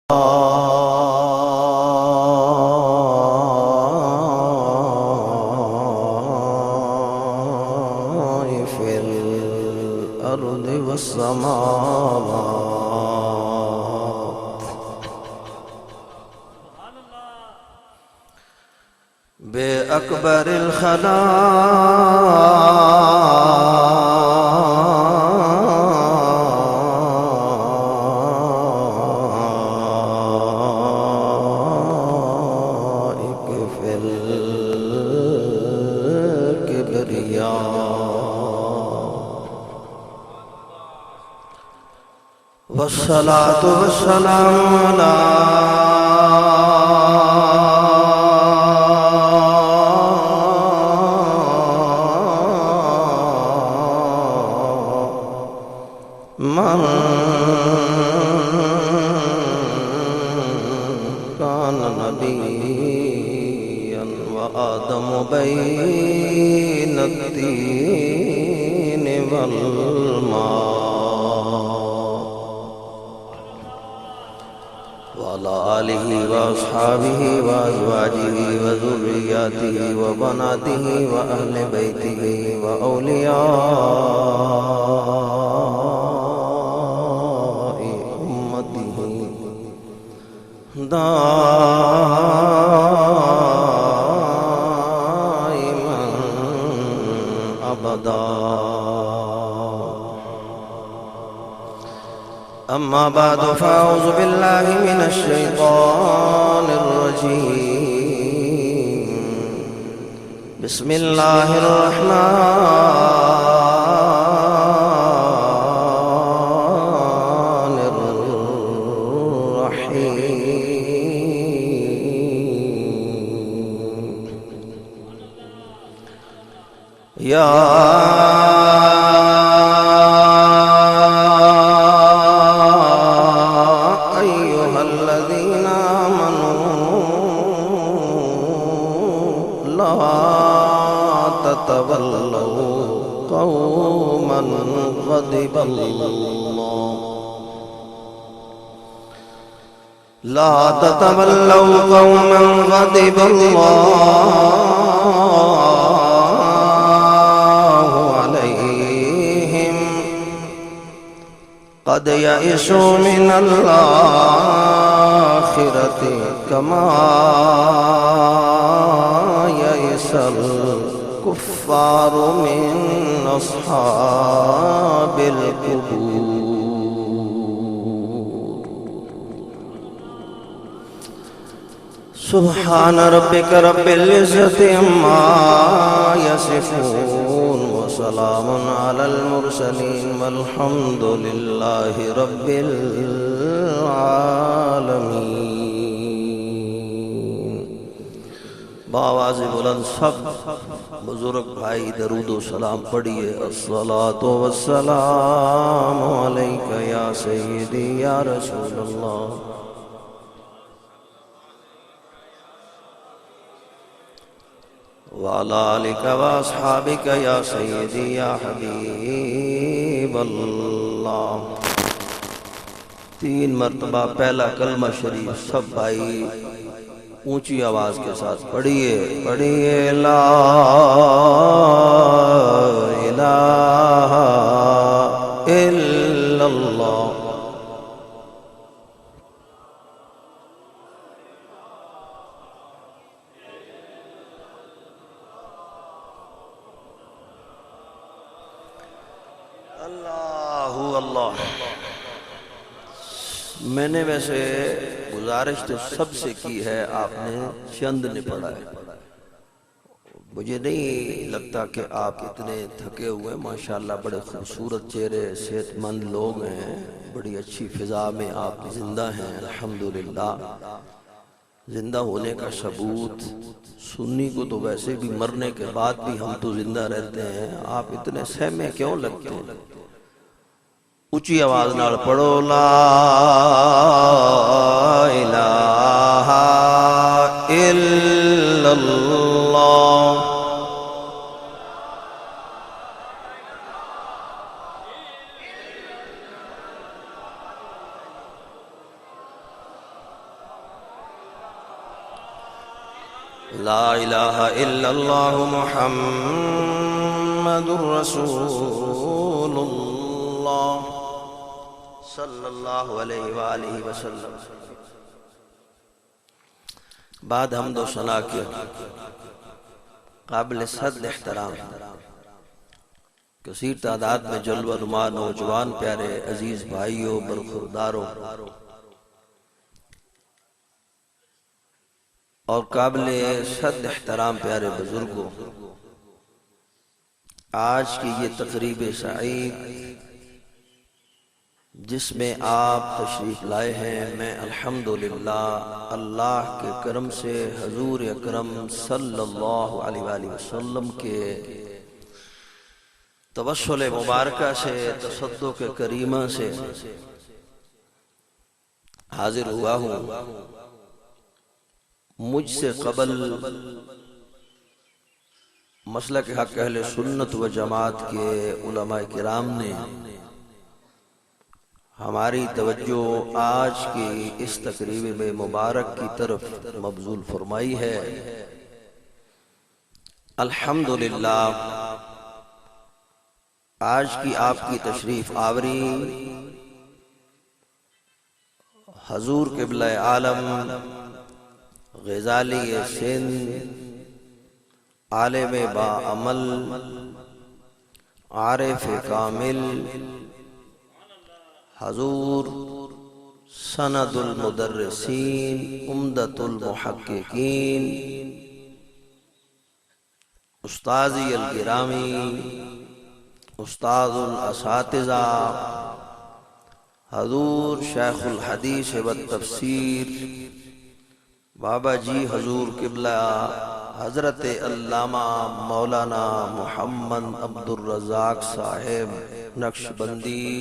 في الأرض والسماوات بأكبر الخلائق في الكبرياء والصلاة والسلام على من كان نبيا وآدم بين الطين والماء وعلى آله وأصحابه وأزواجه وذرياته وبناته وأهل بيته وأولياء أمته دائما أبدا. أما بعد فأعوذ بالله من الشيطان الرجيم. بسم الله الرحمن الرحيم. يا أيها الذين آمنوا لا تتولوا قوما غضب الله لا تتولوا قوما غضب الله عليهم قد يئسوا من الآخرة كما يئس الكفار من أصحاب القبور. سبحان ربك رب العزة عما يصفون وسلام على المرسلين والحمد لله رب العالمین. بآواز بلند سب بزرگ بھائی درود و سلام پڑھیے. الصلاة والسلام علیکہ یا سیدی یا رسول اللہ. وعلى آلك وأصحابك يا سيدي يا حبيب اللہ. 3 مرتبہ پہلا کلمہ شریف سب بھائی اونچی آواز کے ساتھ پڑھیے. لا الہ الا اللہ. اللہ. میں نے ویسے گزارش تو سب سے کی ہے، آپ نے چند نے پڑھا ہے. مجھے نہیں لگتا کہ آپ اتنے تھکے ہوئے. ماشاءاللہ بڑے خوبصورت چہرے، صحت مند لوگ ہیں، بڑی اچھی فضا میں آپ زندہ ہیں. الحمدللہ. زندہ ہونے کا ثبوت سنی کو تو ویسے بھی مرنے کے بعد بھی ہم تو زندہ رہتے ہیں. آپ اتنے سہمے کیوں لگتے ہیں؟ اونچی آواز نال پڑھو. لا الہ الا اللہ. لا الہ الا اللہ محمد رسول اللہ صلی اللہ علیہ وآلہ وسلم۔ بعد حمد و ثنا کے قابل صد احترام کثیر تعداد میں جلوہ نما نوجوان پیارے عزیز بھائیوں، برخورداروں اور قابل صد احترام پیارے بزرگوں، آج کی یہ تقریب سعید جس میں آپ تشریف لائے ہیں، میں الحمدللہ اللہ کے کرم سے حضور اکرم صلی اللہ علیہ وآلہ وسلم کے توسل مبارکہ سے، تصدق کریمہ سے حاضر ہوا ہوں۔ مجھ سے قبل مسلک حق اہل سنت و جماعت کے علماء کرام نے ہماری توجہ آج کی اس تقریب میں مبارک کی طرف مبذول فرمائی ہے۔ الحمدللہ آج کی آپ کی تشریف آوری حضور قبلہ عالم غزالی سندھ، عالم با عمل، عارف کامل، حضور سند المدرسین، عمدۃ المحققین، استاذی الگرامی، استاذ الاساتذہ، حضور شیخ الحدیث والتفسیر بابا جی حضور قبلہ حضرت علامہ مولانا محمد عبد الرزاق صاحب نقشبندی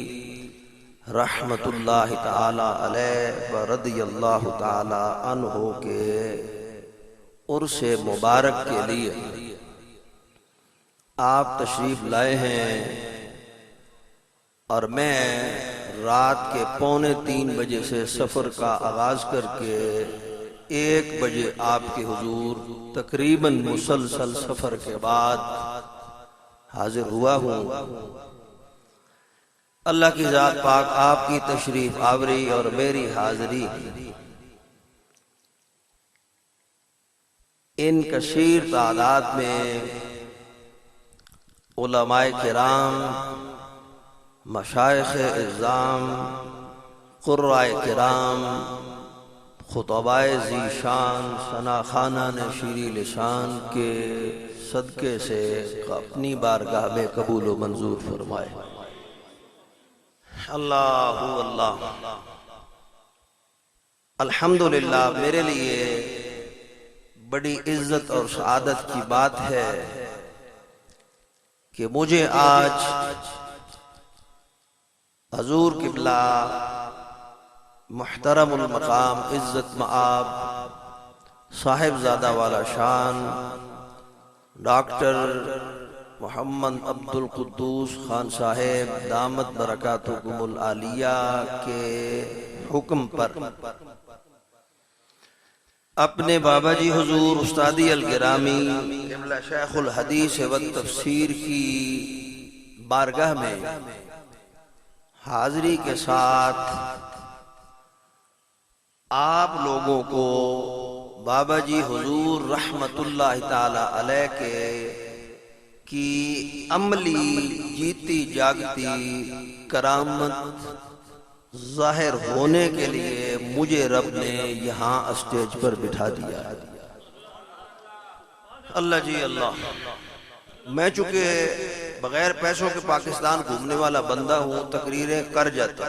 رحمت اللہ تعالی علیہ و رضی اللہ تعالی عنہ کے عرس مبارک کے لیے آپ تشریف لائے ہیں، اور میں رات کے 2:45 بجے سے سفر کا آغاز کر کے 1 بجے آپ کے حضور تقریباً مسلسل سفر کے بعد حاضر ہوا ہوں۔ اللہ کی ذات پاک آپ کی تشریف آوری اور میری حاضری ان کثیر تعداد میں علماء کرام، مشائخ اعظام، قرائے کرام، خطبائے ذیشان، ثناخانان شیریں لسان کے صدقے سے اپنی بارگاہ میں قبول و منظور فرمائے۔ اللہ اللہ الحمدللہ میرے لیے بڑی عزت اور سعادت کی بات ہے کہ مجھے آج حضور قبلہ محترم المقام عزت مآب صاحبزادہ والا شان ڈاکٹر محمد عبد القدوس خان صاحب دامت برکاتکم العالیہ کے حکم پر اپنے بابا جی حضور استادی الگرامی قبلہ شیخ الحدیث والتفسیر کی بارگاہ میں حاضری کے ساتھ آپ لوگوں کو بابا جی حضور رحمت اللہ تعالی علیہ کے کی عملی جیتی جاگتی کرامت ظاہر ہونے کے لیے مجھے رب نے یہاں اسٹیج پر بٹھا دیا۔ اللہ جی اللہ، میں چونکہ بغیر پیسوں کے پاکستان گھومنے والا بندہ ہوں، تقریریں کر جاتا،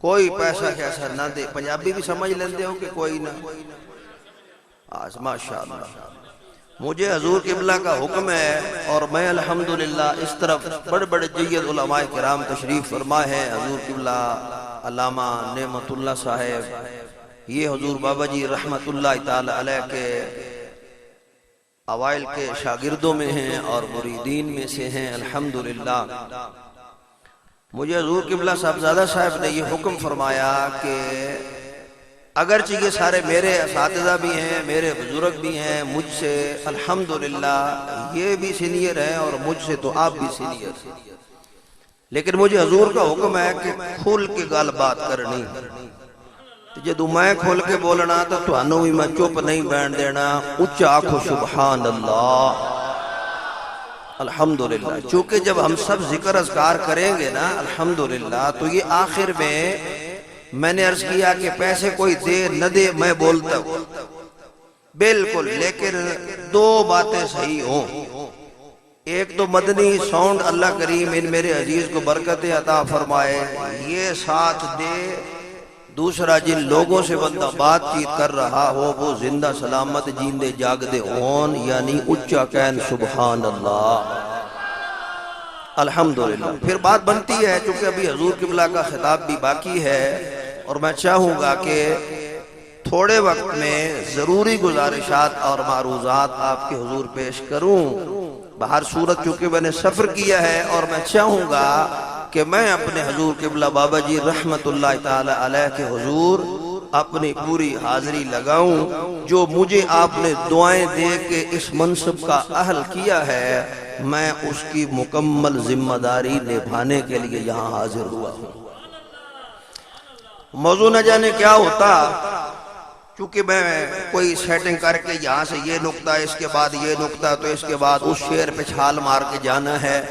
کوئی پیسہ کیسا نہ دے، پنجابی بھی سمجھ لیندے ہو کہ کوئی نہ، آج ماشاءاللہ مجھے حضور قبلہ کا حکم ہے، اور میں الحمدللہ اس طرف بڑے بڑے جید علماء کرام تشریف فرما ہے، حضور قبلہ علامہ نعمت اللہ صاحب، یہ حضور بابا جی رحمت اللہ تعالی علیہ کے اوائل کے شاگردوں میں ہیں اور مریدین میں سے ہیں الحمدللہ۔ مجھے حضور قبلہ صاحبزادہ صاحب نے یہ حکم فرمایا کہ اگرچہ یہ سارے میرے اساتذہ بھی ہیں، میرے بزرگ بھی ہیں، مجھ سے الحمدللہ یہ بھی سینئر ہیں اور مجھ سے تو آپ بھی سینئر ہیں، لیکن مجھے حضور کا حکم ہے کہ کھول کے گل بات کرنی، جدو میں کھول کے بولنا تو انہوں بھی میں چپ نہیں بیٹھ دینا، اچھا آکھو سبحان اللہ الحمدللہ۔ چونکہ جب ہم سب ذکر اذکار کریں گے نا الحمدللہ، تو یہ آخر میں نے عرض کیا کہ پیسے کوئی دے نہ دے میں بولتا ہوں بالکل، لیکن دو باتیں صحیح ہوں، ایک تو مدنی ساؤنڈ اللہ کریم ان میرے عزیز کو برکت عطا فرمائے یہ ساتھ دے، دوسرا جن لوگوں سے بندہ بات چیت کر رہا ہو وہ زندہ سلامت جیندے جاگدے ہون، یعنی اچھا کہن سبحان اللہ الحمدللہ۔ پھر بات بنتی ہے چونکہ ابھی حضور قبلہ کا خطاب بھی باقی ہے، اور میں چاہوں گا کہ تھوڑے وقت میں ضروری گزارشات اور معروضات آپ کے حضور پیش کروں۔ بہر صورت چونکہ میں نے سفر کیا ہے اور میں چاہوں گا کہ میں اپنے حضور قبلہ بابا جی رحمت اللہ تعالی علیہ کے حضور اپنی پوری حاضری لگاؤں، جو مجھے آپ نے دعائیں دے کے اس منصب کا اہل کیا ہے میں اس کی مکمل ذمہ داری نبھانے کے لیے یہاں حاضر ہوا ہوں۔ موضوع نہ جانے کیا ہوتا، چونکہ میں کوئی سیٹنگ کر کے یہاں سے یہ نکتہ اس کے بعد یہ نکتہ تو اس کے بعد اس شعر پہ چھال مار کے جانا ہے،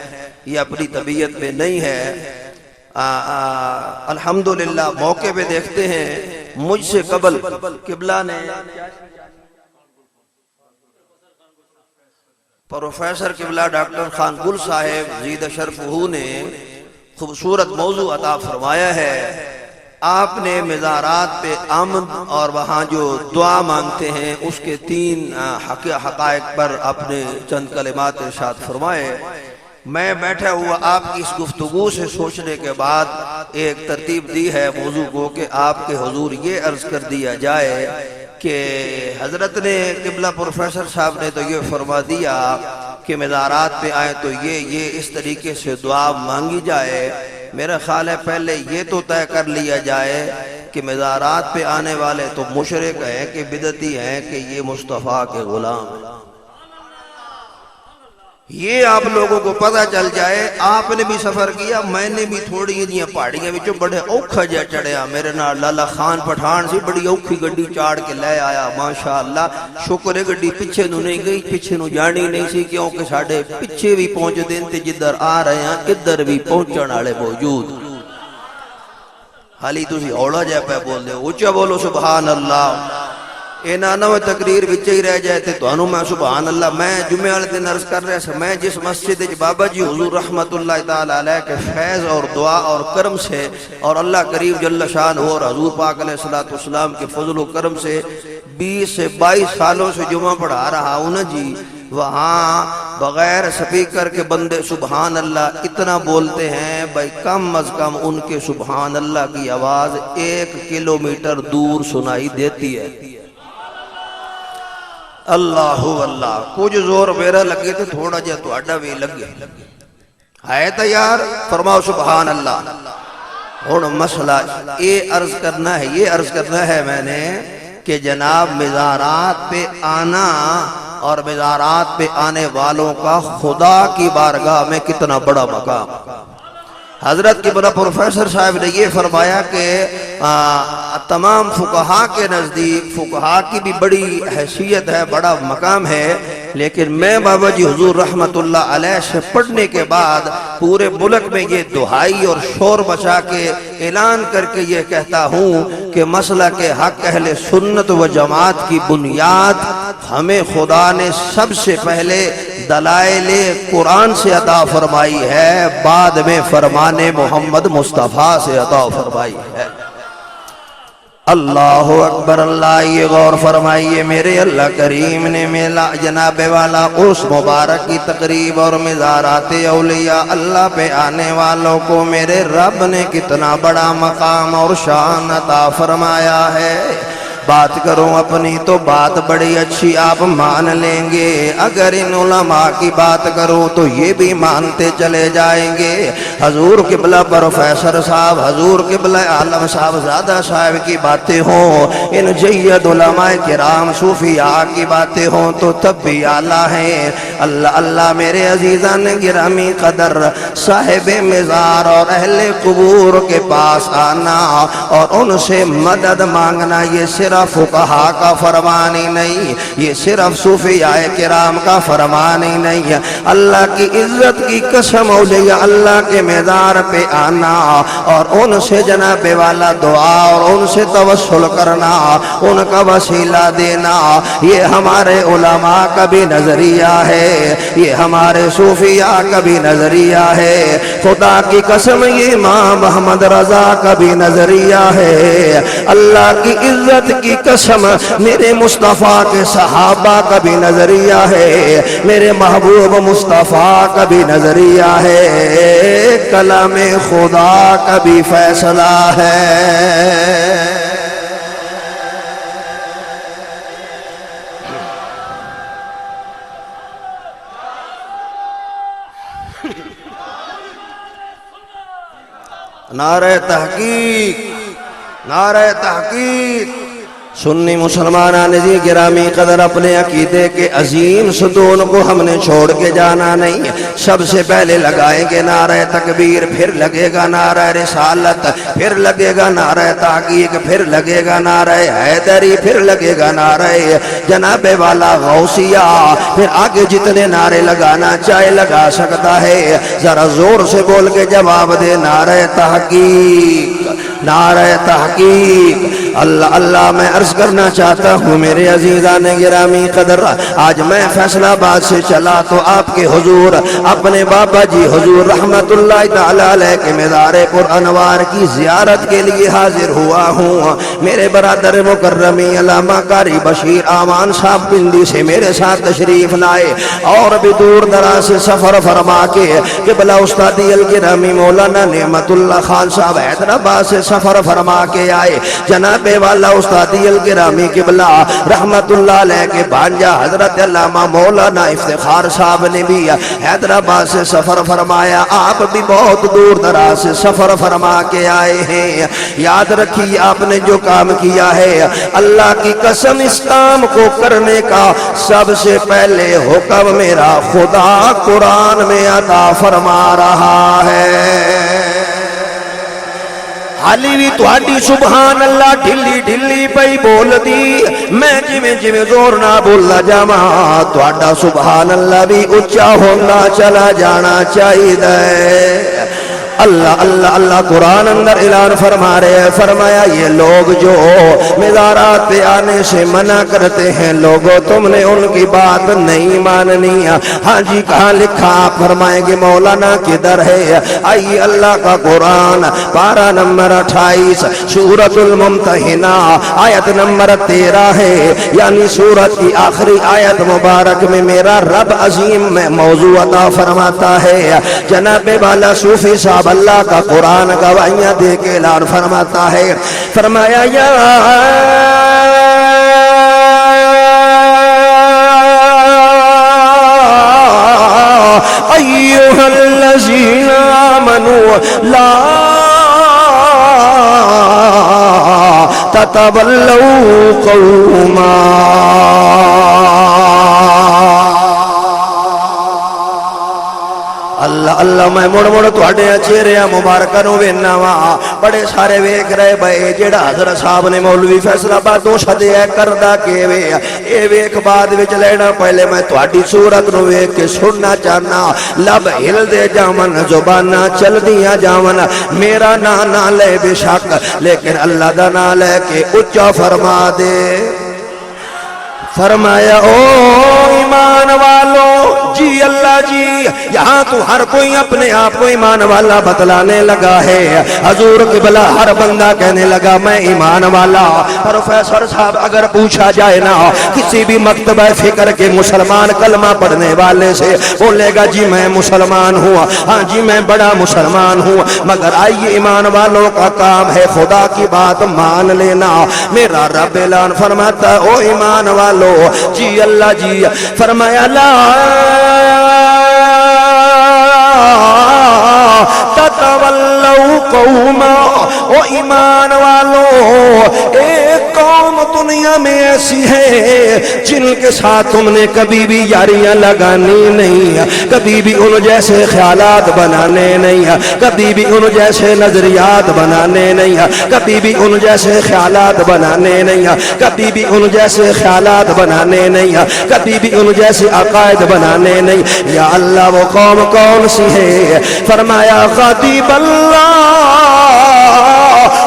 یہ اپنی طبیعت میں نہیں ہے۔ الحمدللہ موقع پہ دیکھتے ہیں مجھ سے قبل قبلہ نے پروفیسر قبلہ ڈاکٹر خان گل صاحب زید شرفہ نے خوبصورت موضوع عطا فرمایا ہے۔ آپ نے مزارات پہ آمد اور وہاں جو دعا مانگتے ہیں اس کے 3 حقائق پر اپنے چند کلمات ارشاد فرمائے۔ میں بیٹھا ہوا آپ کی اس گفتگو سے سوچنے کے بعد ایک ترتیب دی ہے موضوع کو کہ آپ کے حضور یہ عرض کر دیا جائے کہ حضرت نے قبلہ پروفیسر صاحب نے تو یہ فرما دیا کہ مزارات پہ آئیں تو یہ اس طریقے سے دعا مانگی جائے۔ میرا خیال ہے پہلے یہ تو طے کر لیا جائے کہ مزارات پہ آنے والے تو مشرک ہیں کہ بدعتی ہیں کہ یہ مصطفیٰ کے غلام ہیں، یہ آپ لوگوں کو پتہ چل جائے۔ آپ نے بھی سفر کیا، میں نے بھی تھوڑی دیاں پہاڑیاں وچوں بڑے اوکھا جا چڑھیا، میرے نال لالا خان پٹھان سی بڑی اوکھی گڈی چاڑ کے لے آیا، ماشاءاللہ شکر ہے گڈی پیچھے نو نہیں گئی، پیچھے نو جانی نہیں سی کیونکہ ساڑھے پیچھے بھی پہنچ دین تے جدھر آ رہے ہیں ادھر بھی پہنچن والے موجود۔ حالی تسی اوڑا جائے پہ بول دے، اونچا بولو سبحان اللہ۔ نو تقریر بچے ہی رہ جائے تھے تو انہوں میں سبحان اللہ۔ میں جمعہ والے دن عرض کر رہے سے میں جس مسجد بابا جی حضور رحمت اللہ تعالی علیہ کے فیض اور دعا اور کرم سے اور اللہ کریم جل شان ہو اور حضور پاک علیہ السلام کے فضل و کرم سے 20 سے 22 سالوں سے جمعہ پڑھا رہا ہوں نا جی، وہاں بغیر سپیکر کے بندے سبحان اللہ اتنا بولتے ہیں بھائی کم از کم ان کے سبحان اللہ کی آواز 1 کلومیٹر دور سنائی دیتی ہے۔ اللہ اللہ، کچھ زور میرا لگے تو تھوڑا جا تو اڈا بھی لگے ہے تیار، فرماؤ سبحان اللہ۔ اور مسئلہ یہ عرض کرنا ہے میں نے کہ جناب مزارات پہ آنا اور مزارات پہ آنے والوں کا خدا کی بارگاہ میں کتنا بڑا مقام۔ حضرت قبلہ پروفیسر صاحب نے یہ فرمایا کہ تمام فقہا کے نزدیک فقہا کی بھی بڑی حیثیت ہے، بڑا مقام ہے، لیکن میں بابا جی حضور رحمت اللہ علیہ سے پڑھنے کے بعد پورے ملک میں یہ دہائی اور شور بچا کے اعلان کر کے یہ کہتا ہوں کہ مسئلہ کے حق اہل سنت و جماعت کی بنیاد ہمیں خدا نے سب سے پہلے دلائل قرآن سے عطا فرمائی ہے، بعد میں فرمان محمد مصطفیٰ سے عطا فرمائی ہے۔ اللہ اکبر، اللہ یہ غور فرمائیے، میرے اللہ کریم نے میلا جناب والا اس مبارک کی تقریب اور مزارات اولیاء اللہ پہ آنے والوں کو میرے رب نے کتنا بڑا مقام اور شان عطا فرمایا ہے۔ بات کروں اپنی تو بات بڑی اچھی آپ مان لیں گے، اگر ان علماء کی بات کروں تو یہ بھی مانتے چلے جائیں گے۔ حضور قبلہ پروفیسر صاحب، حضور قبلہ عالم صاحب زادہ صاحب کی باتیں ہوں، ان جید علماء کرام صوفیاء کی باتیں ہوں تو تب بھی اعلیٰ ہیں۔ اللہ اللہ میرے عزیزان گرامی قدر، صاحب مزار اور اہل قبور کے پاس آنا اور ان سے مدد مانگنا یہ صرف فقہا کا فرمان ہی نہیں، یہ صرف صوفیاء کرام کا فرمان ہی نہیں۔ اللہ کی عزت کی قسم اولیاء اللہ کے مزار پہ آنا اور ان سے جناب والا دعا اور ان سے توسل کرنا، ان کا وسیلہ دینا، یہ ہمارے علماء کا بھی نظریہ ہے، یہ ہمارے صوفیاء کا بھی نظریہ ہے، خدا کی قسم یہ امام محمد رضا کا بھی نظریہ ہے، اللہ کی عزت کی قسم میرے مصطفیٰ کے صحابہ کا بھی نظریہ ہے، میرے محبوب مصطفیٰ کا بھی نظریہ ہے، کلام خدا کا بھی فیصلہ ہے۔ نعرہ تحقیق، نعرہ تحقیق۔ سنی مسلمانان جی گرامی قدر، اپنے عقیدے کے عظیم ستون کو ہم نے چھوڑ کے جانا نہیں۔ سب سے پہلے لگائیں گے نعرہ تکبیر، پھر لگے گا نعرہ رسالت، پھر لگے گا نعرہ تحقیق، پھر لگے گا نعرہ حیدری، پھر لگے گا نعرہ جناب والا غوثیہ، پھر آگے جتنے نعرے لگانا چاہے لگا سکتا ہے۔ ذرا زور سے بول کے جواب دے، نعرہ تحقیق، نعرہ تحقیق۔ اللہ اللہ میں عرض کرنا چاہتا ہوں میرے عزیزان گرامی قدر، آج میں فیصلہ آباد سے چلا تو آپ کے حضور اپنے بابا جی حضور رحمت اللہ تعالی علیہ کے مزار پر انوار کی زیارت کے لیے حاضر ہوا ہوں۔ میرے برادر مکرمی علامہ قاری بشیر امان صاحب پنڈی سے میرے ساتھ تشریف لائے اور بھی دور دراز سے سفر فرما کے قبلہ استادی الگرامی مولانا نعمت اللہ خان صاحب حیدرآباد سے سفر فرما کے آئے۔ جناب والا استادی الگرامی قبلہ رحمت اللہ علیہ کے بھانجا حضرت علامہ مولانا افتخار صاحب نے بھی حیدرآباد سے سفر فرمایا۔ آپ بھی بہت دور دراز سے سفر فرما کے آئے ہیں۔ یاد رکھیے آپ نے جو کام کیا ہے، اللہ کی قسم اس کام کو کرنے کا سب سے پہلے حکم میرا خدا قرآن میں عطا فرما رہا ہے۔ حالی بھی تہاڈی سبحان اللہ ڈھلی ڈھلی پئی بول دی، میں جویں جویں زور نہ بولنا جاواں تہاڈا سبحان اللہ بھی اچا ہونا چلا جانا چاہیے۔ اللہ اللہ اللہ قرآن اندر اعلان فرما رہے ہیں، فرمایا یہ لوگ جو مزارات پہ آنے سے منع کرتے ہیں، لوگوں تم نے ان کی بات نہیں ماننی۔ ہاں جی کہاں لکھا؟ آپ فرمائیں گے مولانا کدھر ہے؟ آئیے اللہ کا قرآن پارہ نمبر 28 سورۃ الممتحنہ آیت نمبر 13 ہے، یعنی سورت کی آخری آیت مبارک میں میرا رب عظیم میں موضوع عطا فرماتا ہے۔ جناب والا صوفی صاحب اللہ کا قرآن گواہیاں دے کے اعلان فرماتا ہے، فرمایا یا ایھا الذین آمنوا لا تتولوا قوما۔ اللہ اللہ میں مڑ مڑ تواڈے چہرے مبارکاں نوں ویکھنا وا، بڑے سارے ویکھ رہے بھائی جڑا حضرت صاحب نے مولوی فیصلہ آبادوں سدیا کردا کیویں اے ویکھ بعد وچ لینا، پہلے میں تواڈی صورت نوں ویکھ کے سننا چاہنا۔ لب ہلدے جاون، زباناں چلدیاں جاون، میرا نام نہ لے بے شک لیکن اللہ دا نام لے کے اچا فرما دے۔ فرمایا او ایمان والو جی اللہ جی یہاں تو ہر کوئی اپنے آپ کو ایمان والا بتلانے لگا ہے حضور قبلہ ہر بندہ کہنے لگا میں ایمان والا پروفیسر صاحب اگر پوچھا جائے نا کسی بھی مکتبہ فکر کے مسلمان کلمہ پڑھنے والے سے بولے گا جی میں مسلمان ہوں ہاں جی میں بڑا مسلمان ہوں مگر آئیے ایمان والوں کا کام ہے خدا کی بات مان لینا میرا رب اعلان فرماتا ہے او ایمان والو جی اللہ جی فرمایا لا تتولوا قوما او ایمان والو ایک قوم دنیا میں ایسی ہے جن کے ساتھ تم نے کبھی بھی یاریاں لگانی نہیں کبھی بھی ان جیسے خیالات بنانے نہیں کبھی بھی ان جیسے نظریات بنانے نہیں کبھی بھی ان جیسے خیالات بنانے نہیں کبھی بھی ان جیسے خیالات بنانے نہیں کبھی بھی ان جیسے عقائد بنانے نہیں یا اللہ وہ قوم کون سی ہے فرمایا غضب اللہ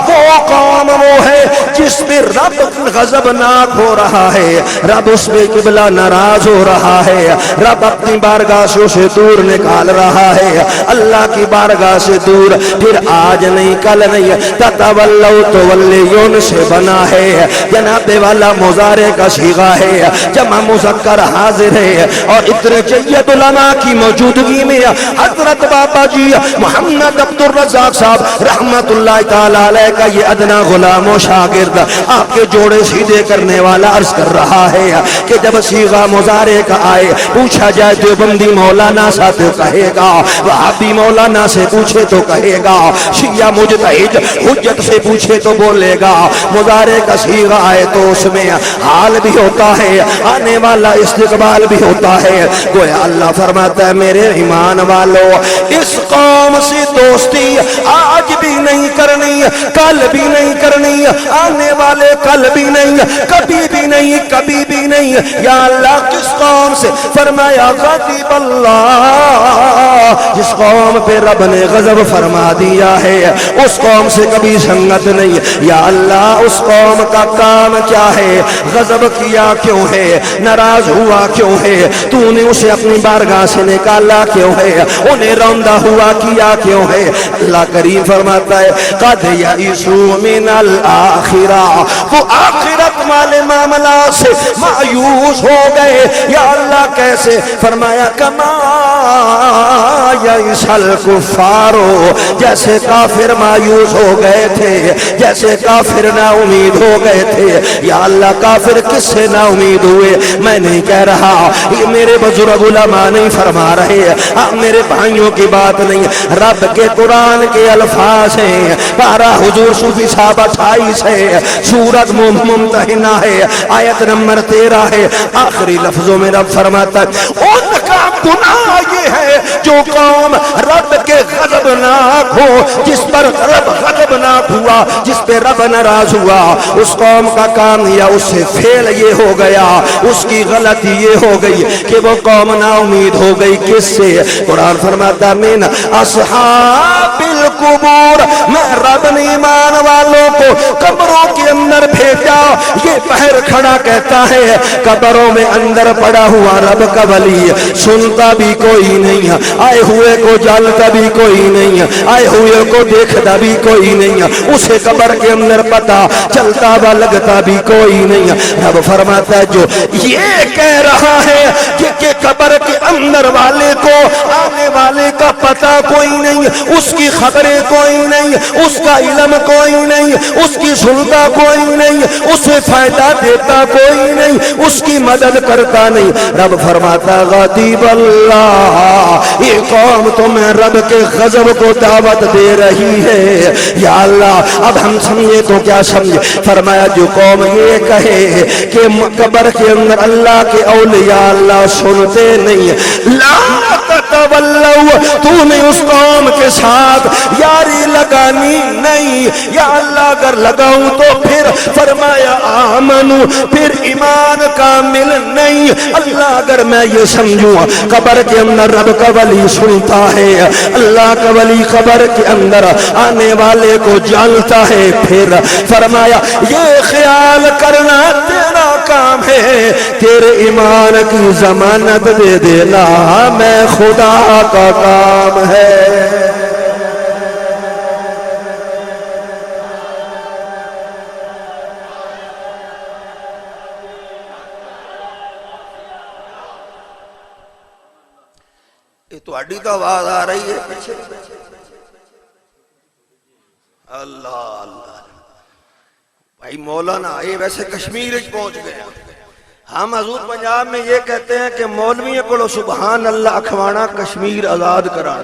وہ قوم وہ ہے جس میں رب غضبناک ہو رہا ہے رب اس میں قبلہ ناراض ہو رہا ہے رب اپنی بارگاہ سے اسے دور نکال رہا ہے اللہ کی بارگاہ سے دور پھر آج نہیں کل نہیں تتولوا تولیون سے بنا ہے جناب والا مضارع کا صیغہ ہے جمع مذکر حاضر ہے اور اتنے جید علماء کی موجودگی میں حضرت بابا جی محمد عبد الرزاق صاحب رحمت اللہ تعالی علیہ کا یہ ادنا غلام و شاگرد آپ کے جوڑے سیدھے کرنے والا عرض کر رہا ہے کہ جب صیغہ مضارع کا آئے پوچھا جائے دیوبندی مولانا سے تو کہے گا وہابی مولانا سے پوچھے تو کہے گا شیعہ مجتہد حجت سے پوچھے تو بولے گا مضارع کا صیغہ آئے تو اس میں حال بھی ہوتا ہے آنے والا استقبال بھی ہوتا ہے گویا اللہ فرماتا ہے میرے ایمان والو اس قوم سے دوستی آج بھی نہیں کرنی کل بھی نہیں کرنی آنے والے کل بھی نہیں کبھی بھی نہیں کبھی بھی نہیں یا اللہ کس قوم سے فرمایا غضب اللہ جس قوم پہ رب نے غضب فرما دیا ہے اس قوم سے کبھی سنگت نہیں یا اللہ اس قوم کا کام کیا ہے غضب کیا کیوں ہے ناراض ہوا کیوں ہے تو نے اسے اپنی بارگاہ سے نکالا کیوں ہے انہیں روندہ ہوا کیا کیوں ہے اللہ کریم فرماتا ہے قد یئسوا من الآخرہ وہ آخرت والے معاملات سے مایوس ہو گئے یا اللہ کیسے فرمایا کما یئس الکفار جیسے کافر مایوس ہو گئے تھے جیسے کافر نا امید ہو گئے تھے یا اللہ کافر کس سے نا امید ہوئے میں نہیں کہہ رہا یہ میرے بزرگ علماء نہیں فرما رہے میرے بھائیوں کی بات نہیں رب کے قرآن کے الفاظ ہیں پارہ حضور صوفی صاحب 28 ہے سورت ممتحنہ ہے آیت نمبر 13 ہے آخری لفظوں میں رب فرماتا ہے ان کا گناہ یہ ہے جو قوم رب کے غضبناک ہو جس پر رب غضبناک ہوا جس پہ رب ناراض ہوا اس قوم کا کام یا اس سے فعل یہ ہو گیا اس کی غلطی یہ ہو گئی کہ وہ قوم نا امید ہو گئی کس سے قرآن فرماتا من اصحاب القبور میں رب نے ایمان والوں کو قبروں کے اندر بھیجا یہ پہر کھڑا کہتا ہے قبروں میں اندر پڑا ہوا رب کا ولی سنتا بھی کوئی نہیں آئے ہوئے کو جانتا بھی کوئی نہیں آئے ہوئے کو دیکھتا بھی کوئی نہیں اسے قبر کے اندر پتا چلتا ہوا لگتا بھی کوئی نہیں رب فرماتا ہے جو یہ کہہ رہا ہے کہ قبر کے اندر والے کو آنے والے کا پتا کوئی نہیں اس کی خبریں کوئی نہیں اس کا علم کوئی نہیں اس کی سنتا کوئی نہیں اسے فائدہ دیتا کوئی نہیں اس کی مدد کرتا نہیں رب فرماتا غضب اللہ یہ قوم تمہیں رب کے غضب کو دعوت دے رہی ہے یا اللہ اب ہم سمجھے تو کیا سمجھے فرمایا جو قوم یہ کہے کہ قبر کے اندر اللہ کے اولیاء اللہ سنتے نہیں لا تتولوا تو نے اس قوم کے ساتھ یاری لگانی نہیں یا اللہ اگر لگاؤں تو پھر فرمایا آمنو پھر ایمان کامل نہیں اللہ اگر میں یہ سمجھوں قبر کے اندر رب کا ولی سنتا ہے اللہ کا ولی قبر کے اندر آنے والے کو جانتا ہے پھر فرمایا یہ خیال کرنا تیرا کام ہے ہے تیرے ایمان کی ضمانت دے دینا میں خدا کا کام ہے۔ تو اڈی تو آواز آ رہی ہے پیچھے، اللہ اللہ بھائی مولانا یہ ویسے کشمیر پہنچ گئے۔ ہم حضور پنجاب میں یہ کہتے ہیں کہ مولوی کو سبحان اللہ اکھوانا کشمیر آزاد کرا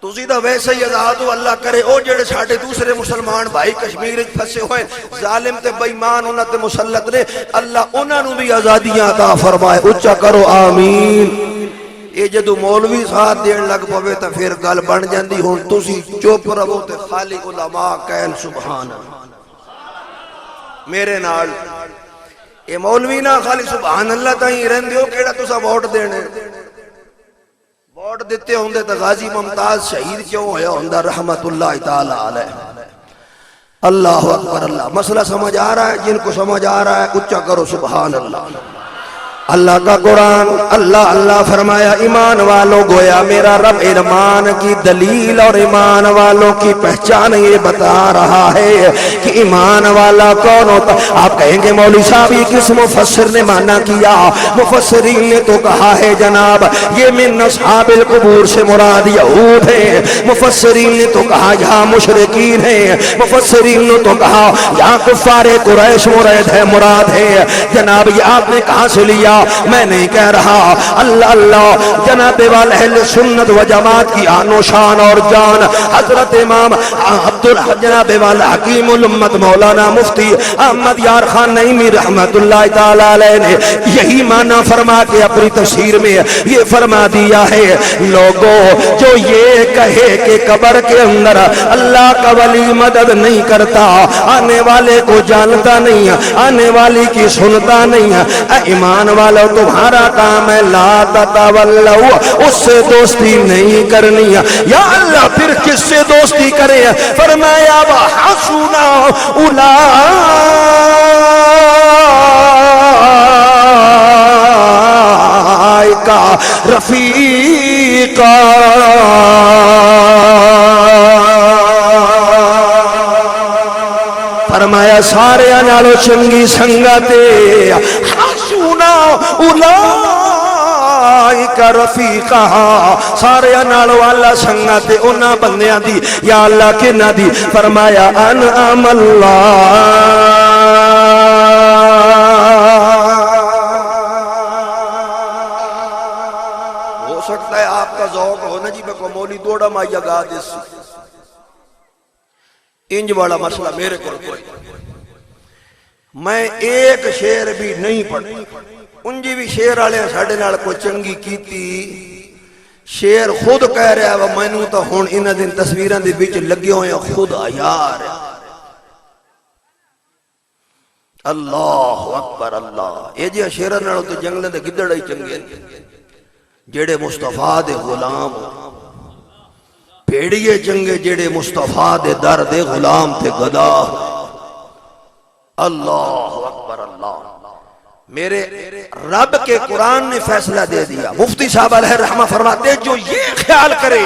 تسی تو ویسے ہی آزاد ہو، اللہ کرے او جڑے ساڈے دوسرے مسلمان بھائی کشمیر وچ پھسے ہوئے ظالم تے بے ایمان انہاں تے مسلط نے، اللہ انہاں نوں بھی آزادیاں عطا فرمائے، اونچا کرو آمین۔ یہ جدو مولوی ساتھ دین لگ پوے تو پھر گل بن جاندی، ہن تسی چپ رہو تے خالی علماء کہن سبحان اللہ میرے نال۔ یہ مولوی نہ خالی سبحان اللہ تائیں رہندے ہو، کیڑا تسا ووٹ دینے؟ ووٹ دیتے ہوندے تو غازی ممتاز شہید کیوں ہویا ہوندا رحمت اللہ تعالی علیہ۔ اللہ اکبر اللہ۔ مسئلہ سمجھ آ رہا ہے؟ جن کو سمجھ آ رہا ہے اونچا کرو سبحان اللہ۔ اللہ کا قرآن اللہ اللہ فرمایا ایمان والوں گویا میرا رب ایمان کی دلیل اور ایمان والوں کی پہچان یہ بتا رہا ہے کہ ایمان والا کون ہوتا۔ آپ کہیں گے مولوی صاحب یہ کس مفسر نے مانا کیا؟ مفسرین نے تو کہا ہے جناب یہ من اصحاب القبور سے مراد یہود ہیں، مفسرین نے تو کہا یہاں مشرکین ہیں، مفسرین نے تو کہا یہاں کفار قریش مراد ہے۔ جناب یہ آپ نے کہاں سے لیا؟ میں نہیں کہہ رہا، اللہ اللہ جناب والا اہل سنت و جماعت کی آن و شان اور جان حضرت امام جناب والا حکیم الامت مولانا مفتی احمد یار خان نعیمی رحمت اللہ تعالی علیہ نے یہی معنی فرما کے اپنی تفسیر میں یہ فرما دیا ہے، لوگوں جو یہ کہے کہ قبر کے اندر اللہ کا ولی مدد نہیں کرتا، آنے والے کو جانتا نہیں، آنے والی کی سنتا نہیں، ایمان والو تمہارا کام ہے لا تتولو، اس سے دوستی نہیں کرنی۔ یا اللہ پھر کس سے دوستی کرے؟ فرمایا وحسن اولئک رفیقا۔ فرمایا سارے نالو چنگی سنگتے حسنا اولئک رفیقا، سارے نالو اللہ سنگتے انہاں بندیاں دی یا اللہ کنا دی؟ فرمایا انعم اللہ۔ ہو سکتا ہے آپ کا ذوق ہونا جی میں کو مولی دوڑا مائیا گا دیسی انج والا مسئلہ میرے کو کوئی، میں ایک شعر بھی نہیں پڑھتا، انجی بھی شعر والے ساڑھے نال کوئی چنگی کیتی، شعر خود کہہ رہا ہے میں نوں تو ہون انہ دن تصویران دے بیچ لگے ہوئے ہیں خود آیار ہے۔ اللہ اکبر اللہ۔ یہ جی شعر نالوں تو جنگلے دے گدڑ ہی چنگے جیڑے مصطفیٰ دے غلام بھیڑیے چنگے جیڑے مصطفیٰ دے در دے غلام تھے گدا۔ اللہ اکبر اللہ۔ میرے رب کے قرآن نے فیصلہ دے دیا، مفتی صاحب علیہ رحمہ فرماتے جو یہ خیال کرے،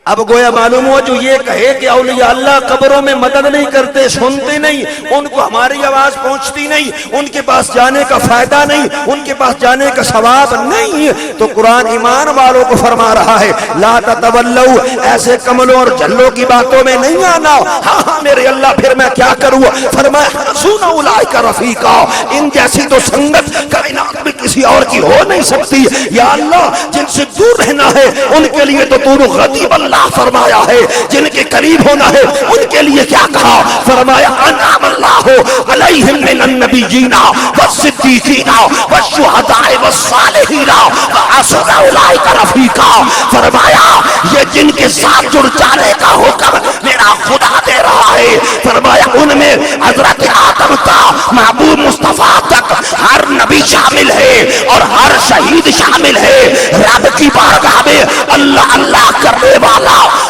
اب گویا معلوم ہوا جو یہ کہے کہ اولیاء اللہ قبروں میں مدد نہیں کرتے، سنتے نہیں، ان کو ہماری آواز پہنچتی نہیں، ان کے پاس جانے کا فائدہ نہیں، ان کے پاس جانے کا ثواب نہیں، تو قرآن ایمان والوں کو فرما رہا ہے لا تتولو، ایسے کملوں اور جھلوں کی باتوں میں نہیں آنا۔ ہاں ہاں میرے اللہ پھر میں کیا کروں؟ فرمایا حسن اولئک رفیقا، ان جیسی تو سنگت کائنات میں کسی اور کی ہو نہیں سکتی۔ یا اللہ جن سے دور رہنا ہے ان کے لیے تو تو غضب اللہ فرمایا ہے، جن کے قریب ہونا ہے ان کے لیے کیا کہا؟ فرمایا انعم اللہ علیہم من النبیین والصدیقین والشہداء والصالحین وحسن اولئک رفیقا۔ فرمایا یہ جن کے ساتھ جڑ جانے کا حکم میرا خدا دے رہا ہے، فرمایا ان میں حضرت آدم کا محبوب مصطفیٰ تک ہر نبی شامل ہے اور ہر شہید شامل ہے۔ رب کی بارگاہ میں اللہ اللہ کرنے والا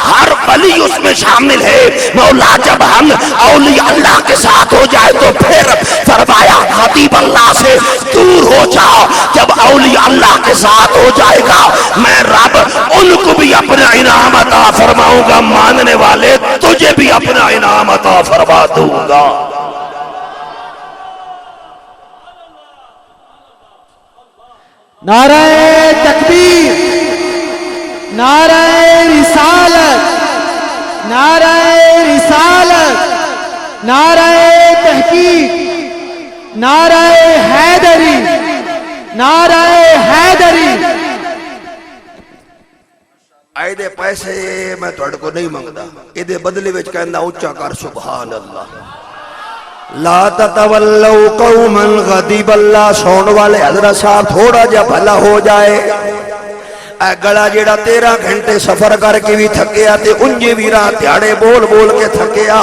ہر ولی اس میں شامل ہے۔ مولا جب ہم اولیاء اللہ کے ساتھ ہو جائے تو پھر فرمایا اللہ سے دور ہو جاؤ. جب اولیاء اللہ کے ساتھ ہو جائے گا میں رب ان کو بھی اپنا انعام عطا فرماؤں گا, ماننے والے تجھے بھی اپنا انعام عطا فرما دوں گا. نعرہ تکبیر, نعرہ رسالت, نعرہ رسالت, نعرہ تحقیق, نعرہ حیدری, نعرہ حیدری. آئے دے پیسے میں توڑ کو نہیں مانگدا, ایدے بدلے وچ کہندا اونچا کر سبحان اللہ. لا تتولوا قوما غضب اللہ. سون والے حضرت صاحب تھوڑا جا بھلا ہو جائے, اے گڑا جیڑا 13 گھنٹے سفر کر کے بھی تھکیا تے انجے بھی راہ تیاڑے بول بول کے تھکیا,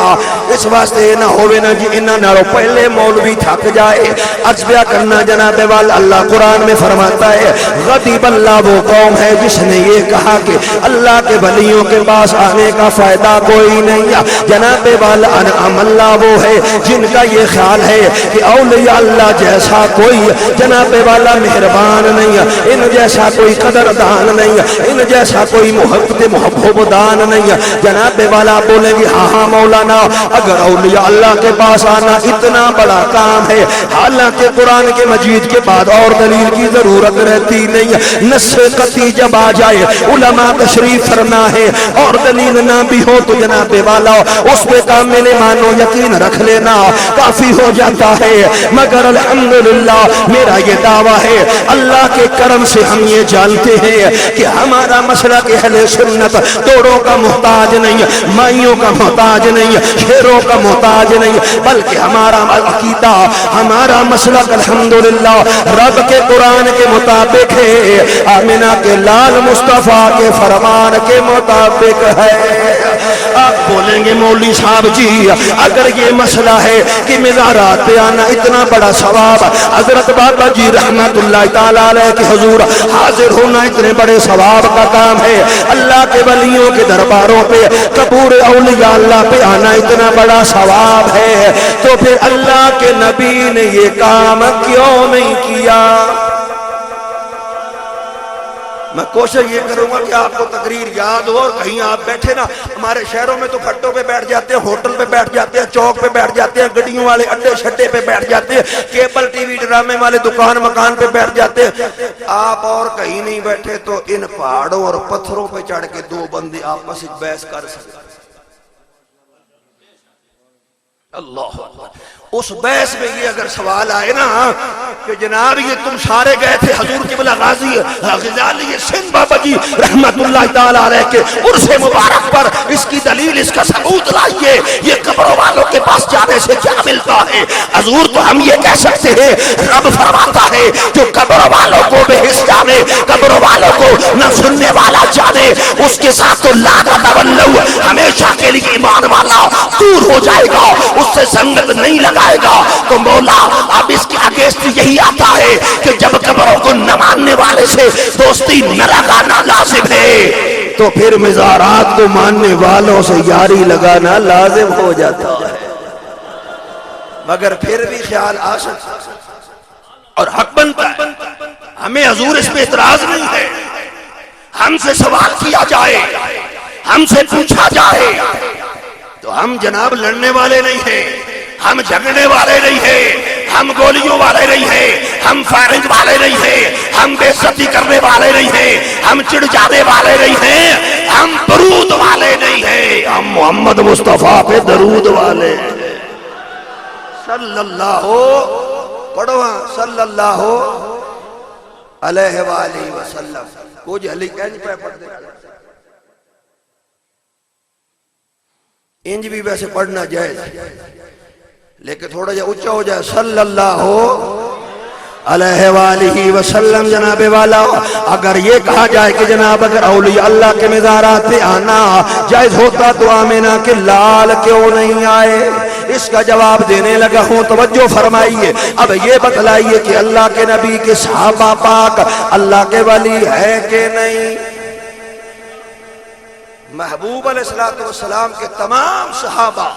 اس واسطے نہ ہوئے نہ جی انہاں نالوں پہلے مولوی تھک جائے. عرض بیان کرنا جناب والا, اللہ قرآن میں فرماتا ہے غضب اللہ وہ قوم ہے جس نے یہ کہا کہ اللہ کے ولیوں کے پاس آنے کا فائدہ کوئی نہیں ہے. جناب والا انعم اللہ وہ ہے جن کا یہ خیال ہے کہ اولیاء اللہ جیسا کوئی جناب والا مہربان نہیں ہے, ان جیسا کوئی قدردان نہیں, ان جیسا کوئی محبت دان نہیں. جناب والا بولیں گے ہاں ہاں مولانا, اگر اولیاء اللہ کے پاس آنا اتنا بڑا کام ہے, حالانکہ قرآن کے مجید کے بعد اور دلیل کی ضرورت رہتی نہیں. نص قطعی جب آ جائے علماء تشریف فرما ہے اور دلیل نہ بھی ہو تو جناب والا اس پہ کامل ایمان و یقین رکھ لینا کافی ہو جاتا ہے. مگر الحمدللہ میرا یہ دعویٰ ہے اللہ کے کرم سے ہم یہ جانتے ہیں کہ ہمارا مسئلہ کہ اہل سنت توڑوں کا محتاج نہیں, مائیوں کا محتاج نہیں, شیروں کا محتاج نہیں, بلکہ ہمارا عقیدہ ہمارا مسلک الحمدللہ رب کے قرآن کے مطابق ہے, آمنہ کے لال مصطفیٰ کے فرمان کے مطابق ہے. آپ بولیں گے مولوی صاحب جی اگر یہ مسئلہ ہے کہ مزارات پہ آنا اتنا بڑا ثواب, حضرت بابا جی رحمت اللہ تعالیٰ علیہ کے حضور حاضر ہونا اتنے بڑے ثواب کا کام ہے, اللہ کے ولیوں کے درباروں پہ قبور اولیاء اللہ پہ آنا اتنا بڑا ثواب ہے, تو پھر اللہ کے نبی نے یہ کام کیوں نہیں کیا؟ میں کوشش یہ کروں گا کہ آپ کو تقریر یاد ہو, اور کہیں آپ بیٹھے نا, ہمارے شہروں میں تو پھٹوں پہ بیٹھ جاتے ہیں, ہوٹل پہ بیٹھ جاتے ہیں, چوک پہ بیٹھ جاتے ہیں, گڈیوں والے اڈے شڈے پہ بیٹھ جاتے ہیں, کیبل ٹی وی ڈرامے والے دکان مکان پہ بیٹھ جاتے ہیں. آپ اور کہیں نہیں بیٹھے تو ان پہاڑوں اور پتھروں پہ چڑھ کے دو بندے آپس میں بحث کر سکتے. اللہ اس بحث میں یہ اگر سوال آئے نا کہ جناب یہ تم سارے گئے تھے حضور قبلہ غازی غزالی سندھ بابا جی رحمت اللہ تعالیٰ علیہ کے عرص مبارک پر, اس کی دلیل اس کا ثبوت لائیے, یہ قبروں والوں کے پاس جانے سے کیا ملتا ہے؟ حضور تو ہم یہ کہہ سکتے ہیں رب فرماتا ہے جو قبروں والوں کو بے حس جانے, قبروں والوں کو نہ سننے والا جانے, اس کے ساتھ تو لا تتولوا ہمیشہ کے لیے ایمان والا دور ہو جائے گا, اس سے سنگت نہیں لگائے گا. تو مولا اب اس کے اگینسٹ یہی آتا ہے کہ جب قبروں کو نہ ماننے والے سے دوستی نہ لگانا لازم ہے تو پھر مزارات کو ماننے والوں سے یاری لگانا لازم ہو جاتا ہے. مگر پھر بھی خیال آ سکتا اور حق بنتا ہے, ہمیں حضور اس پہ اعتراض نہیں ہے, ہم سے سوال کیا جائے, ہم سے پوچھا جائے تو ہم جناب لڑنے والے نہیں ہیں, ہم جھگڑنے والے نہیں ہیں, ہم گولیوں والے نہیں ہیں, ہم فائرنگ والے نہیں ہیں, ہم بے عزتی کرنے والے نہیں ہیں, ہم چڑ جانے والے نہیں ہیں, ہم درود والے نہیں ہیں, ہم محمد مصطفیٰ پہ درود والے صلی اللہ پڑھو صلی اللہ علیہ وآلہ وسلم. کچھ علی کہنی پہ پڑھ دے, انج بھی ویسے پڑھنا جائز لیکن تھوڑا جا اچھا ہو جائے صلی اللہ علیہ وآلہ وسلم. جناب والا اگر یہ کہا جائے کہ جناب اگر اولیاء اللہ کے مزارات پہ آنا جائز ہوتا تو آمنہ کے لال کیوں نہیں آئے؟ اس کا جواب دینے لگا ہوں, توجہ فرمائیے. اب یہ بتلائیے کہ اللہ کے نبی کے صحابہ پاک اللہ کے ولی ہے کہ نہیں؟ محبوب علیہ السلام کے تمام صحابہ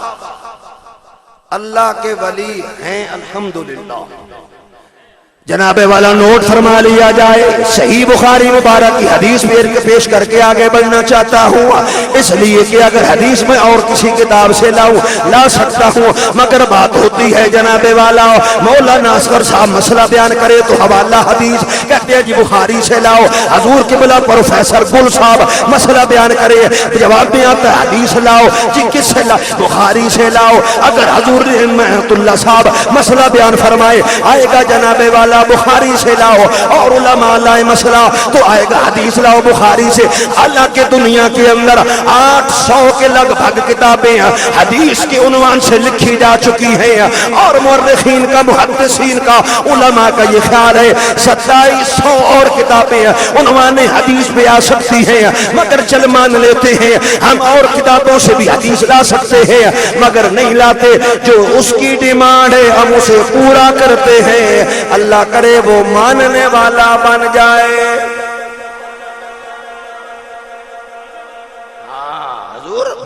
اللہ کے ولی ہیں الحمدللہ. جناب والا نوٹ فرما لیا جائے. صحیح بخاری مبارک کی حدیث پیش کر کے آگے بڑھنا چاہتا ہوں، اس لیے کہ اگر حدیث میں اور کسی کتاب سے لا سکتا ہوں، مگر بات ہوتی ہے جناب والا مولانا اصغر صاحب مسئلہ بیان کرے تو حوالہ حدیث کہتے ہیں جی بخاری سے لاؤ. حضور قبلہ پروفیسر گل صاحب مسئلہ بیان کرے، جواب میں آتا ہے حدیث لاؤ. جی کس سے لاؤ؟ بخاری سے لاؤ. اگر حضور رحمۃ اللہ صاحب مسئلہ بیان فرمائے آئے گا جناب والا بخاری سے لاؤ، اور علماء لائے مسئلہ تو آئے گا حدیث لاؤ بخاری سے. حالانکہ دنیا کے اندر 800 کے لگ بھگ کتابیں حدیث کے عنوان سے لکھی جا چکی ہیں، اور مورخین کا محدثین کا علماء کا یہ خیال ہے 2700 اور کتابیں عنوان حدیث پہ آ سکتی ہیں، مگر چل مان لیتے ہیں ہم اور کتابوں سے بھی حدیث لا سکتے ہیں، مگر نہیں لاتے. جو اس کی ڈیمانڈ ہے ہم اسے پورا کرتے ہیں. اللہ کرے وہ ماننے والا بن جائے.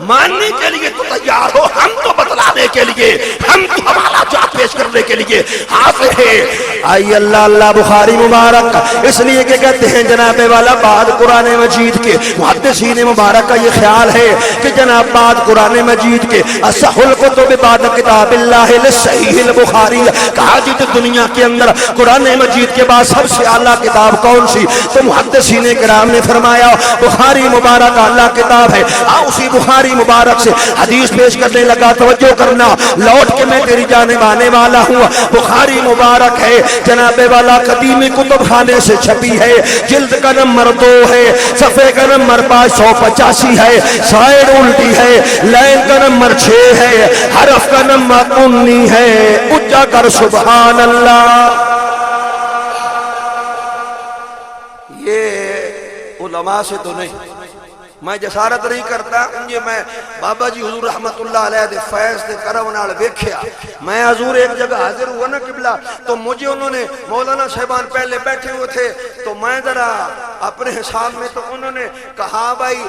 ماننے کے لیے تو تیار ہو، ہم تو بتلانے کے لیے، ہم تو حوالہ جات پیش کرنے کے لیے حاضر ہیں. آئی اللہ اللہ بخاری مبارک. اس لیے کہ کہتے ہیں جناب والا بعد قرآن مجید کے محدثین مبارک کا یہ خیال ہے کہ جناب بعد قرآن مجید کے اصح الکتب بعد کتاب اللہ صحیح البخاری. کہا جی تو دنیا کے اندر قرآن مجید کے بعد سب سے اعلیٰ کتاب کون سی؟ تو محدثین کرام نے فرمایا بخاری مبارک اعلیٰ کتاب ہے. اسی بخاری مبارک سے حدیث پیش کرنے لگا. توجہ کرنا، لوٹ کے میں تیری جانب آنے والا ہوں. بخاری مبارک ہے جناب والا قدیمی کتب خانے سے چھپی ہے، جلد کا نمبر 2 ہے، صفحے کا نمبر 585 ہے، سائر الٹی ہے، لائن کا نمبر 6 ہے، حرف کا نمبر 19 ہے. اونچا کر سبحان اللہ. یہ علماء سے تو نہیں، میں جسارت نہیں کرتا. یہ میں بابا جی حضور رحمت اللہ علیہ دے فیض دے کرم نال ویکھیا. میں حضور ایک جگہ حاضر ہوا نا قبلہ، تو مجھے انہوں نے مولانا صاحبان پہلے بیٹھے ہوئے تھے، تو میں ذرا اپنے حساب میں تو انہوں نے کہا بھائی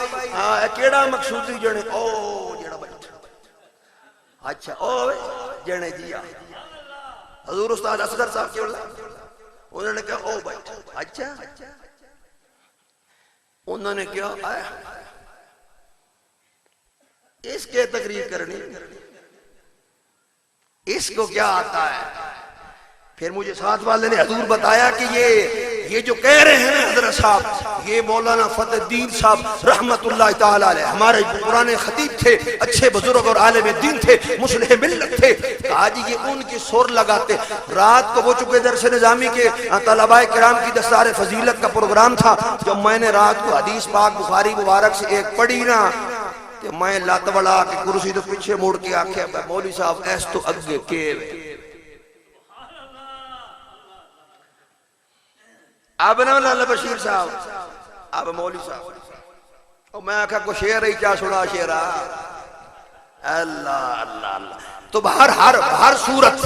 کیڑا مقصودی جنے او جڑا بیٹھا، اچھا او جنے جی حضور استاد اصغر صاحب کے انہوں نے کہا او بیٹھا. اچھا انہوں نے کیا آیا اس کے تقریر کرنی، اس کو کیا آتا ہے؟ پھر مجھے ساتھ والے نے حضور بتایا کہ یہ جو کہہ رہے ہیں حضرت صاحب، یہ مولانا فتح الدین صاحب رحمت اللہ تعالی علیہ ہمارے پرانے خطیب تھے، اچھے بزرگ اور عالم دین تھے، مصلح ملت تھے. کہا جی یہ ان کی سور لگاتے. رات کو وہ چکے درس نظامی کے طلباء کرام کی دستار فضیلت کا پروگرام تھا. جب میں نے رات کو حدیث پاک بخاری مبارک سے ایک پڑھی نا، کہ میں لات بڑا کہ کرسی تو پیچھے موڑ کے آکھیا مولوی صاحب ایس تو اگے کے اب نہ اللہ بشیر صاحب اب مولوی صاحب اور میں آکھا کو شعر ہی کیا سنا شعرہ اللہ اللہ اللہ. تو ہر صورت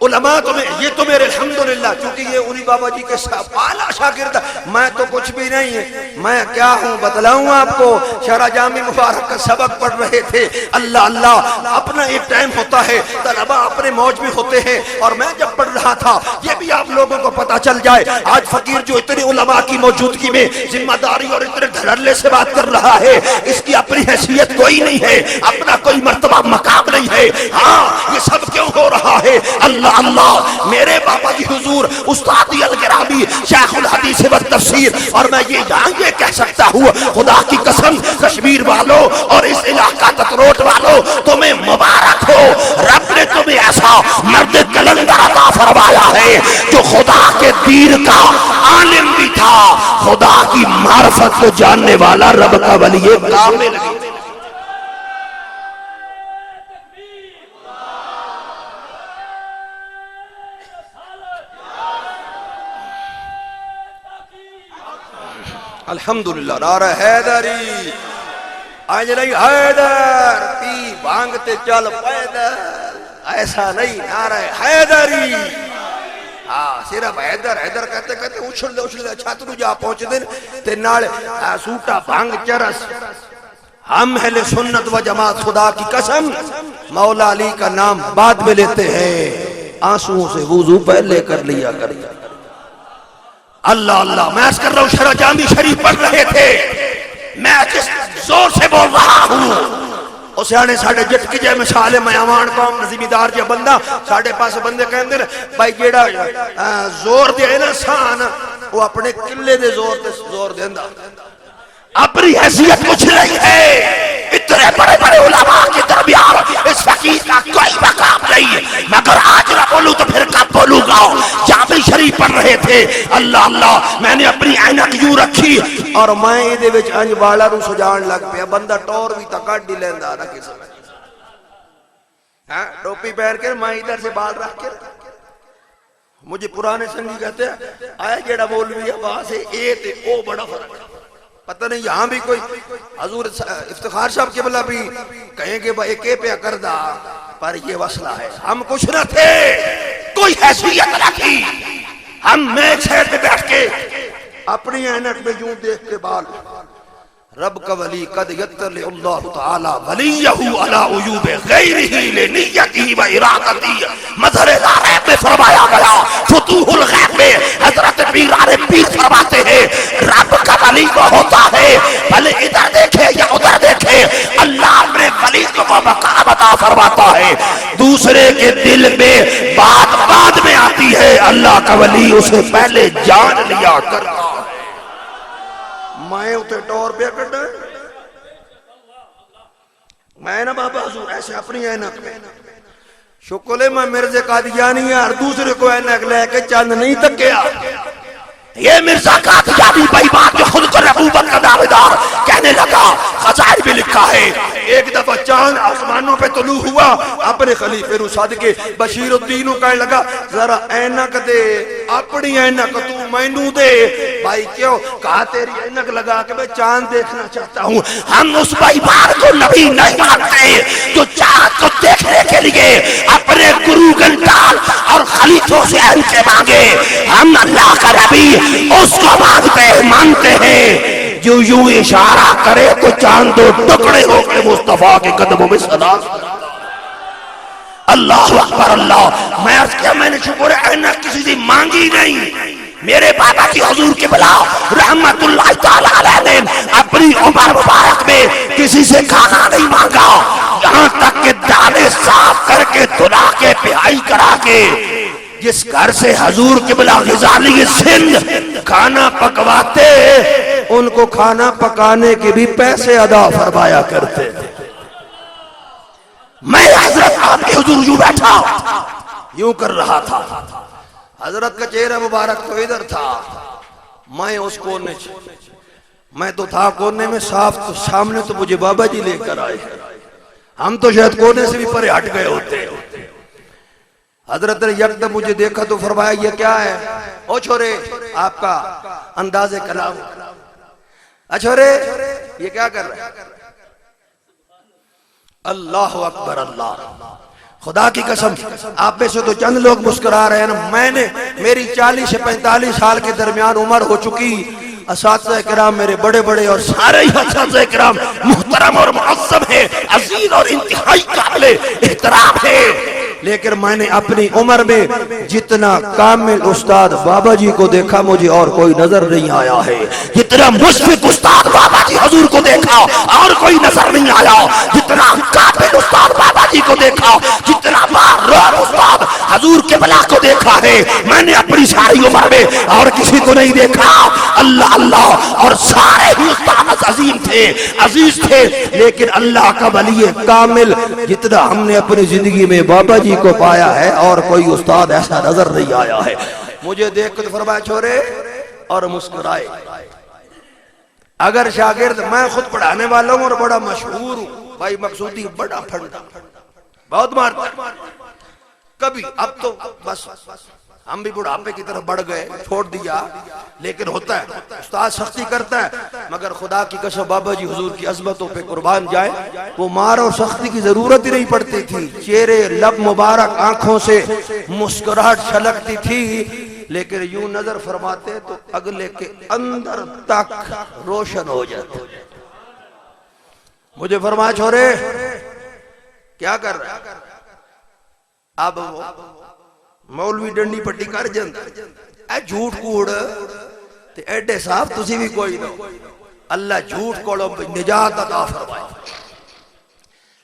علماء تمہیں یہ تو میرے الحمدللہ چونکہ یہ انہی بابا جی کے اعلیٰ شاگرد، میں تو کچھ بھی نہیں ہے، میں کیا ہوں بتلاؤں آپ کو. شرح جامع مبارک کا سبق پڑھ رہے تھے. اللہ اللہ اپنا ایک ٹائم ہوتا ہے، طلباء اپنے موج میں ہوتے ہیں، اور میں جب پڑھ رہا تھا یہ بھی آپ لوگوں کو پتا چل جائے. آج فقیر جو اتنے علماء کی موجودگی میں ذمہ داری اور اتنے دھڑلے سے بات کر رہا ہے، اس کی اپنی حیثیت کوئی نہیں ہے، اپنا کوئی مرتبہ مقام نہیں ہے. ہاں یہ سب کیوں ہو رہا ہے؟ اللہ اللہ میرے بابا جی حضور استاد الگرامی شیخ الحدیث و تفسیر. اور میں یہ کہہ سکتا ہوں خدا کی قسم کشمیر والوں اور اس علاقہ تتروٹ والوں تمہیں مبارک ہو. رب نے تمہیں ایسا مرد کلندر عطا فرمایا ہے جو خدا کے دین کا عالم بھی تھا، خدا کی معرفت کو جاننے والا، رب کا ولی کامل بھی. الحمدللہ. نعرہ حیدری آج نہیں حیدر پی بانگتے چل پیدل، ایسا نہیں، نعرہ حیدری. ہاں صرف حیدر حیدر کہتے کہتے اچھل دے چھاترو جا پہنچ دن تے نال سوٹا بانگ چرس. ہم اہل سنت و جماعت خدا کی قسم مولا علی کا نام بعد میں لیتے ہیں، آنسوؤں سے وضو پہلے کر لیا کرتے. اللہ اللہ، میں عرض کر رہا ہوں شرح جامی شریف پڑھ رہے تھے، میں جس زور سے بول رہا ہوں اسے آنے ساڑھے جٹ کی جائے مثال میں آوان قوم نظیمی دار جا بندہ ساڑھے پاس بندے کہیں دے بھائی جیڑا زور دے نا سان وہ اپنے قلعے دے زور دے اندہ اپنی حیثیت کچھ نہیں ہے، اتنے بڑے بڑے علماء کی درمیان اس فقیر کا کوئی مقام نہیں ہے، مگر آج نہ بولوں تو پھر کب بولوں گا؟ جامع شریف پڑھ رہے تھے، اللہ اللہ، میں نے اپنی اینک یوں رکھی اور میں یہ وچ انج والا رو سجان لگ پیا، بندہ ٹور بھی تکڑ ڈی لیندہ نہ کسی میں ٹوپی پہن کے میں ادھر سے بال رکھ کے مجھے پرانے سنگی کہتے ہیں آیا جیڑا مولوی ہے وہاں سے اے تے او بڑا فرق ہے، پتہ نہیں یہاں بھی کوئی حضور افتخار صاحب کے بلا بھی کہیں کہ بھائی ایک پہ کردہ پر یہ وصلہ ہے، ہم کچھ نہ تھے، کوئی حیثیت نہ تھی، ہم ایک سائڈ پہ بیٹھ کے اپنی اینک میں یوں دیکھ کے بال رب کا ولی قد یتلی اللہ تعالی ولیہ علی عیوب غیرہ لنیتہ و ارادتہ، مظہر غیب میں فرمایا گیا، فتوح الغیب میں حضرت پیران پیر فرماتے ہیں رب کا ولی وہ ہوتا ہے بھلے ادھر دیکھے یا ادھر دیکھے اللہ اپنے ولی کو وہ مقام عطا فرماتا ہے، دوسرے کے دل میں بات بعد میں آتی ہے، اللہ کا ولی اسے پہلے جان لیا کرتا ہے۔ میں اتے ٹور پہ کٹا میں نا بابا حضور ایسے اپنی اینک میں شکل ہے میں مرزے قادیانی ہے اور دوسرے کو اینک لے کے چاند نہیں تکیا، یہ مرزا قادیانی بھائی بات جو خود کر نبوت کا دعویدار کہنے لگا، خزائن بھی لکھا ہے ایک دفعہ چاند آسمانوں پہ طلوع ہوا، اپنے خلیفے رو صادقے بشیر الدین کہنے لگا ذرا اینک دے، اپنی اینک تو مینوں دے، بھائی کیوں؟ کہا تیری اینک لگا کہ میں چاند دیکھنا چاہتا ہوں۔ ہم اس بھائی بار کو نبی نہیں مانتے جو چاند کو دیکھنے کے لیے اپنے گرو گنٹال اور خلیفوں سے ان کے مانگے، ہم اللہ کا نبی اس کو مانتے ہیں جو یوں اشارہ کرے تو چاند دو ٹکڑے ہو کے مصطفیٰ کے قدموں میں صدا۔ اللہ اکبر اللہ، میں عرض کیا میں نے شکر ہے اینک کسی سے مانگی نہیں، میرے بابا کی حضور کے بلا رحمت اللہ تعالیٰ علیہ نے اپنی عمر مبارک میں کسی سے کھانا نہیں مانگا، یہاں تک کہ دانے صاف کر کے دھلا کے پہائی کرا کے جس گھر سے حضور قبلہ غزالی سندھ کھانا پکواتے ان کو کھانا پکانے کے بھی پیسے ادا فرمایا کرتے تھے۔ میں حضرت آپ کے حضور یوں بیٹھا یوں کر رہا تھا، حضرت کا چہرہ مبارک تو ادھر تھا، میں اس کونے میں تو تھا کونے میں صاف، تو سامنے تو مجھے بابا جی لے کر آئے، ہم تو شاید کونے سے بھی پرے ہٹ گئے ہوتے۔ حضرت نے یکدم مجھے دیکھا تو فرمایا یہ کیا ہے؟ او چھوڑے آپ کا انداز کلام، چھوڑے یہ کیا کر رہے ہیں؟ اللہ اکبر اللہ، خدا کی قسم آپ میں سے تو چند لوگ مسکرا رہے ہیں نا، میں نے میری 40 سے 45 سال کے درمیان عمر ہو چکی، اساتذہ کرام میرے بڑے بڑے اور سارے ہی اساتذہ کرام محترم اور معظم ہیں، عزیز اور انتہائی قابل احترام ہے، لیکن میں نے اپنی عمر میں جتنا کامل استاد بابا جی کو دیکھا مجھے اور کوئی نظر نہیں آیا ہے، جتنا مشفق استاد بابا جی حضور کو دیکھا اور کوئی نظر نہیں آیا، جتنا قابل استاد بابا جی کو دیکھا، جتنا بارور استاد حضور کے بلا کو دیکھا ہے میں نے اپنی ساری عمر میں اور کسی کو نہیں دیکھا۔ اللہ اللہ، اور سارے ہی استاد عظیم تھے، عزیز تھے، لیکن اللہ کا ولی کامل جتنا ہم نے اپنی زندگی میں بابا جی کو پایا ہے اور کوئی استاد ایسا نظر نہیں آیا ہے۔ مجھے دیکھ کر فرمایا چھوڑے اور مسکرائے۔ اگر شاگرد میں خود پڑھانے والا ہوں اور بڑا مشہور ہوں، بھائی مقصودی بڑا پھنڈا بہت مارتا، کبھی اب تو بس ہم بھی بڑھاپے کی طرف بڑھ گئے، چھوڑ دیا، لیکن ہوتا ہے استاد سختی کرتا ہے، مگر خدا کی قسم بابا جی حضور کی عظمتوں پہ قربان جائے، وہ مار اور سختی کی ضرورت ہی نہیں پڑتی تھی، چہرے لب مبارک آنکھوں سے مسکراہٹ چھلکتی تھی، لیکن یوں نظر فرماتے تو اگلے کے اندر تک روشن ہو جاتے۔ مجھے فرمایا چھوڑے کیا کر رہا ہے؟ اب وہ مولوی ڈنڈی پٹی کر جاندہ، اے جھوٹ کوڑ تے ایڈے صاحب تسی بھی کوئی نہ اللہ جھوٹ کولو نجات عطا فرمائے.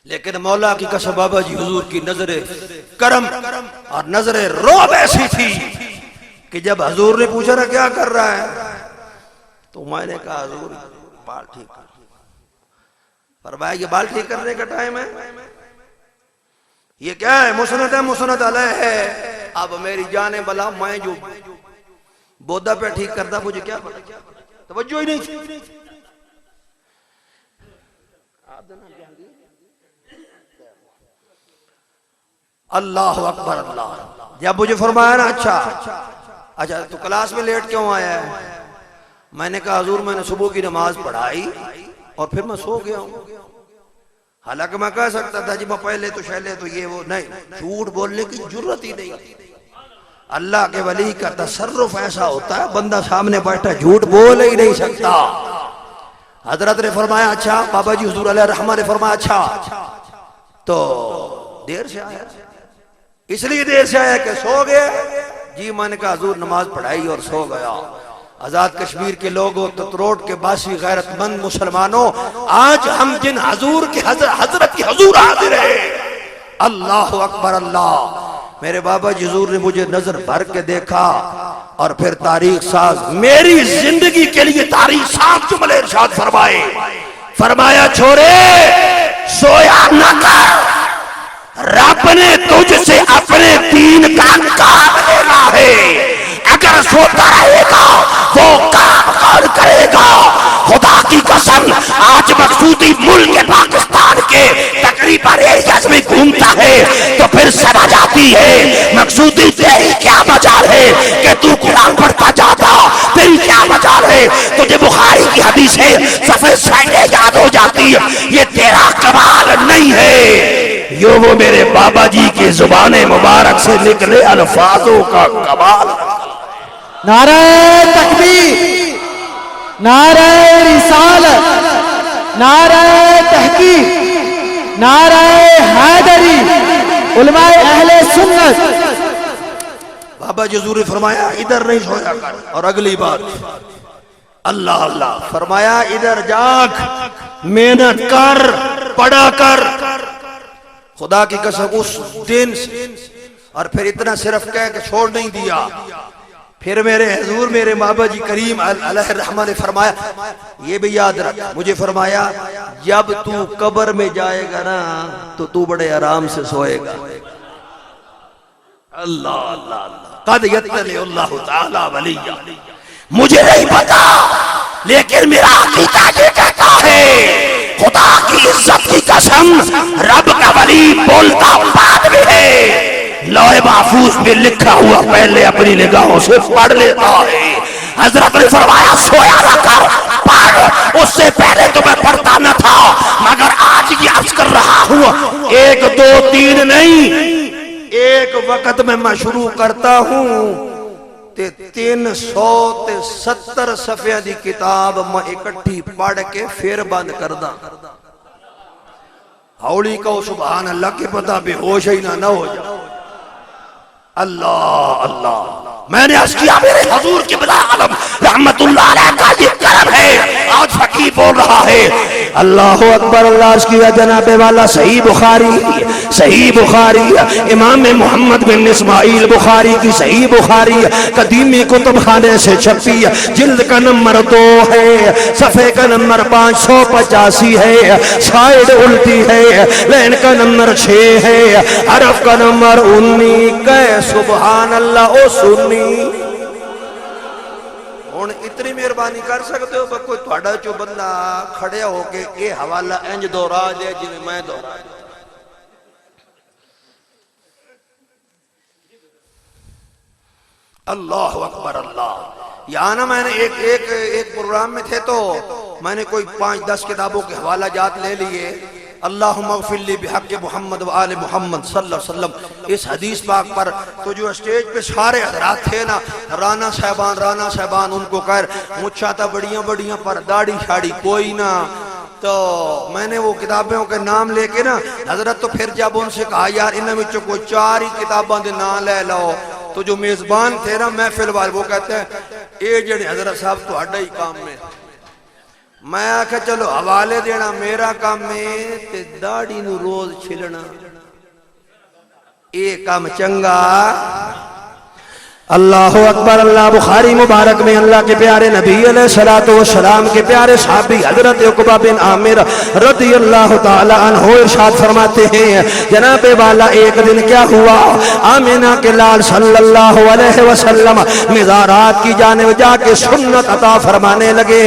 لیکن مولا کی قسم بابا جی حضور کی نظر کرم اور نظر رعب ایسی تھی کہ جب حضور نے پوچھا نا کیا کر رہا ہے تو میں نے کہا حضور بال ٹھیک کر. فرمایا یہ بال ٹھیک کرنے کا ٹائم ہے؟ یہ کیا ہے؟ مسند ہے، مسند علیہ ہے. اب میری جان بلا میں جو بودا پہ ٹھیک کرتا مجھے کیا پتا، توجہ ہی نہیں تھی. اللہ اکبر اللہ. جب مجھے فرمایا نا اچھا تو کلاس میں لیٹ کیوں آیا ہے؟ میں نے کہا حضور میں نے صبح کی نماز پڑھائی اور پھر میں سو گیا ہوں. حالانکہ میں کہہ سکتا تھا جی میں پہلے تو شہلے تو یہ وہ نہیں، جھوٹ بولنے کی جرت ہی نہیں. اللہ کے ولی کا تصرف ایسا ہوتا ہے بندہ سامنے بیٹھا جھوٹ بول ہی نہیں سکتا. حضرت نے فرمایا اچھا بابا جی حضور علیہ الرحمہ نے فرمایا اچھا تو دیر سے آیا؟ اس لیے دیر سے آیا کہ سو گئے. جی میں نے کہا حضور نماز پڑھائی اور سو گیا. آزاد کشمیر کے لوگوں، تتروٹ کے باسی غیرت مند مسلمانوں، آج ہم جن حضور کی حضرت کی حضور حاضر ہے. اللہ اکبر اللہ. میرے بابا جی حضور نے مجھے نظر بھر کے دیکھا اور پھر تاریخ ساز میری زندگی کے لیے تاریخ ساز جملے ارشاد فرمائے. فرمایا چھوڑے سویا نہ کر، رب نے تجھ سے اپنے دین کا کام لینا ہے. اگر سوتا رہے گا وہ کام کون کرے گا؟ خدا کی قسم آج مقصودی ملک پاکستان کے تقریباً ایریاز میں گھومتا ہے تو پھر سمجھ آتی ہے مقصودی تیری کیا مجال ہے کہ تو قرآن پڑھتا جاتا، تیری کیا مجال ہے تجھے بخاری کی حدیثیں صفحے سائنیں یاد ہو جاتی. یہ تیرا کمال نہیں ہے، یہ وہ میرے بابا جی کے زبان مبارک سے نکلے الفاظوں کا کمال. نعرہ تکبیر، نعرہ رسالت، نعرہ تحقیق، نعرہ حیدری، علماء اہل سنت. بابا جی حضور نے فرمایا ادھر نہیں سویا کر. اور اگلی بات اللہ اللہ فرمایا ادھر جاگ، محنت کر، پڑھا کر. خدا کی قسم اس دن اور پھر اتنا صرف کہہ کہ چھوڑ نہیں دیا. پھر میرے حضور میرے بابا جی کریم علیہ الرحمہ نے فرمایا یہ بھی یاد رکھ. مجھے فرمایا جب تو قبر میں جائے گا نا تو تو بڑے آرام سے سوئے گا. اللہ اللہ اللہ. قد یطلع اللہ تعالی ولیہ. مجھے نہیں پتا لیکن میرا عقیدہ یہ کہتا ہے خدا کی عزت کی قسم رب کا ولی بولتا بعد میں ہے، لوح محفوظ پہ لکھا ہوا پہلے اپنی نگاہوں سے پڑھ لیتا ہے. حضرت نے فرمایا سویا نہ کر، پڑھ. اس سے پہلے تو میں پڑھتا نہ تھا مگر آج یہ عرض کر رہا ہوں 1 2 3 نہیں، ایک وقت میں شروع کرتا ہوں تے 370 صفحے دی کتاب میں اکٹھی پڑھ کے پھر بند کردہ. ہولی کہو سبحان اللہ کے پتہ بے ہوش ہی نہ ہو جا. اللہ اللہ. میں نے عرض کیا میرے حضور کی بلا عالم رحمت اللہ علیہ کا یہ کرم ہے. آج فقیر بول رہا ہے اللہ اکبر. اللہ عرض کیا جناب والا صحیح بخاری امام محمد بن اسماعیل بخاری کی صحیح بخاری قدیمی کتب خانے سے چھپی، جلد کا نمبر 2 ہے، صفحے کا نمبر 585 ہے، سائیڈ الٹی ہے، لین کا نمبر 6 ہے، حرف کا نمبر 19. سبحان اللہ او سنی. ہن اتنی مہربانی کر سکتے ہو کوئی تھوڑا جو بندہ کھڑے ہو کے یہ حوالہ انج دورا دے جی میں دورا دے. اللہ اکبر اللہ. یہاں نا میں نے ایک پروگرام میں تھے تو میں نے کوئی 5-10 کتابوں کے حوالہ جات لے لیے. اللہم اغفر لی بحق محمد و آل محمد صلی اللہ علیہ وسلم. اس حدیث پاک پر تو جو اسٹیج پہ سارے حضرات تھے نا، رانا صاحبان ان کو کہہ مجھا تھا بڑیاں پر داڑھی شاڑی کوئی نہ. تو میں نے وہ کتابوں کے نام لے کے نا حضرت تو پھر جب ان سے کہا یار انہوں میں کوئی 4 ہی کتاباں دے نام لے لو تو جو میزبان تھے نا محفل والے وہ کہتے ہیں اے جڑے حضرت صاحب تو اڈا ہی کام میں میں آکھا چلو حوالے دینا میرا کام میں تے داڑھی نو روز چھلنا اے کام چنگا اللہ اکبر اللہ بخاری مبارک میں اللہ کے پیارے نبی علیہ السلام کے پیارے صحابی حضرت عقبہ بن عامر رضی اللہ تعالی عنہ ارشاد فرماتے ہیں جناب والا ایک دن کیا ہوا آمینہ کے لال صلی اللہ علیہ وسلم مزارات کی جانب جا کے سنت عطا فرمانے لگے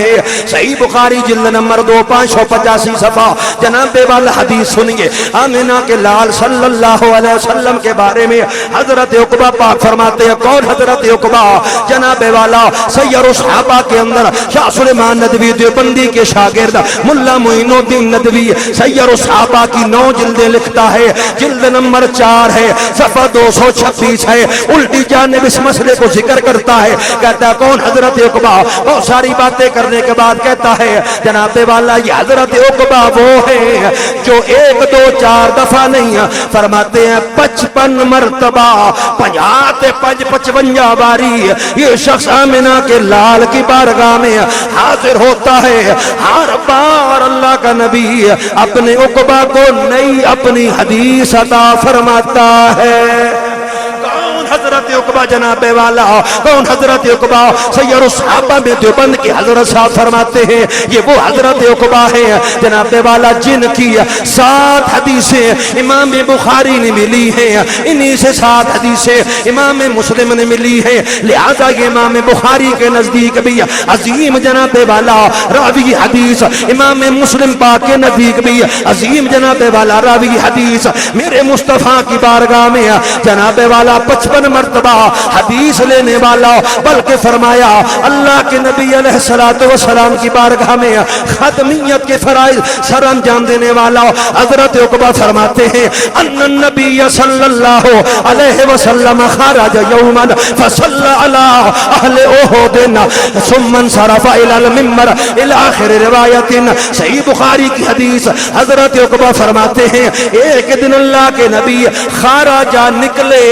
صحیح بخاری جلد نمبر 2 585 صفحہ جناب والا حدیث سنیے آمینہ کے لال صلی اللہ علیہ وسلم کے بارے میں حضرت عقبہ پاک فرماتے ہیں کون حضرت عقبہ جناب والا سید الصحابہ کے اندر شاہ سلیمان ندوی دیوبندی کے شاگرد ملا معین الدین ندوی سید الصحابہ کی 9 جلدیں لکھتا ہے جلد نمبر 4 ہے صفحہ 226 ہے الٹی جانب اس مسئلے کو ذکر کرتا ہے کہتا ہے کون حضرت عقبہ بہت ساری باتیں کرنے کے بعد کہتا ہے جناب والا یہ حضرت عقبہ وہ ہے جو 1 2 4 دفعہ نہیں فرماتے ہیں 55 مرتبہ 55 باری یہ شخص آمنہ کے لال کی بارگاہ میں حاضر ہوتا ہے ہر بار اللہ کا نبی اپنے عقبہ کو نئی اپنی حدیث عطا فرماتا ہے حضرت عقبہ جناب والا کون حضرت عقبہ سید الصحابہ میں دیوبند کی حضرت صاحب فرماتے ہیں یہ وہ حضرت عقبہ ہے جناب والا جن کی 7 حدیثیں امام بخاری نے ملی ہیں انہی سے 7 حدیثیں امام مسلم نے ملی ہیں لہذا یہ امام بخاری کے نزدیک بھی عظیم جناب والا راوی حدیث امام مسلم پاک کے نزدیک بھی عظیم جناب والا راوی حدیث میرے مصطفیٰ کی بارگاہ میں جناب والا 55 مرتبہ حدیث لینے والا بلکہ فرمایا اللہ کے نبی علیہ السلام کی بارگاہ میں ختمیت کے فرائض سر انجام دینے والا حضرت عقبہ فرماتے ہیں ان النبی صلی اللہ علیہ وسلم خرج یوما فصلى على اہل احد ثم انصرف الى المنبر الى آخر روایت صحیح بخاری کی حدیث حضرت عقبہ فرماتے ہیں ایک دن اللہ کے نبی خارج نکلے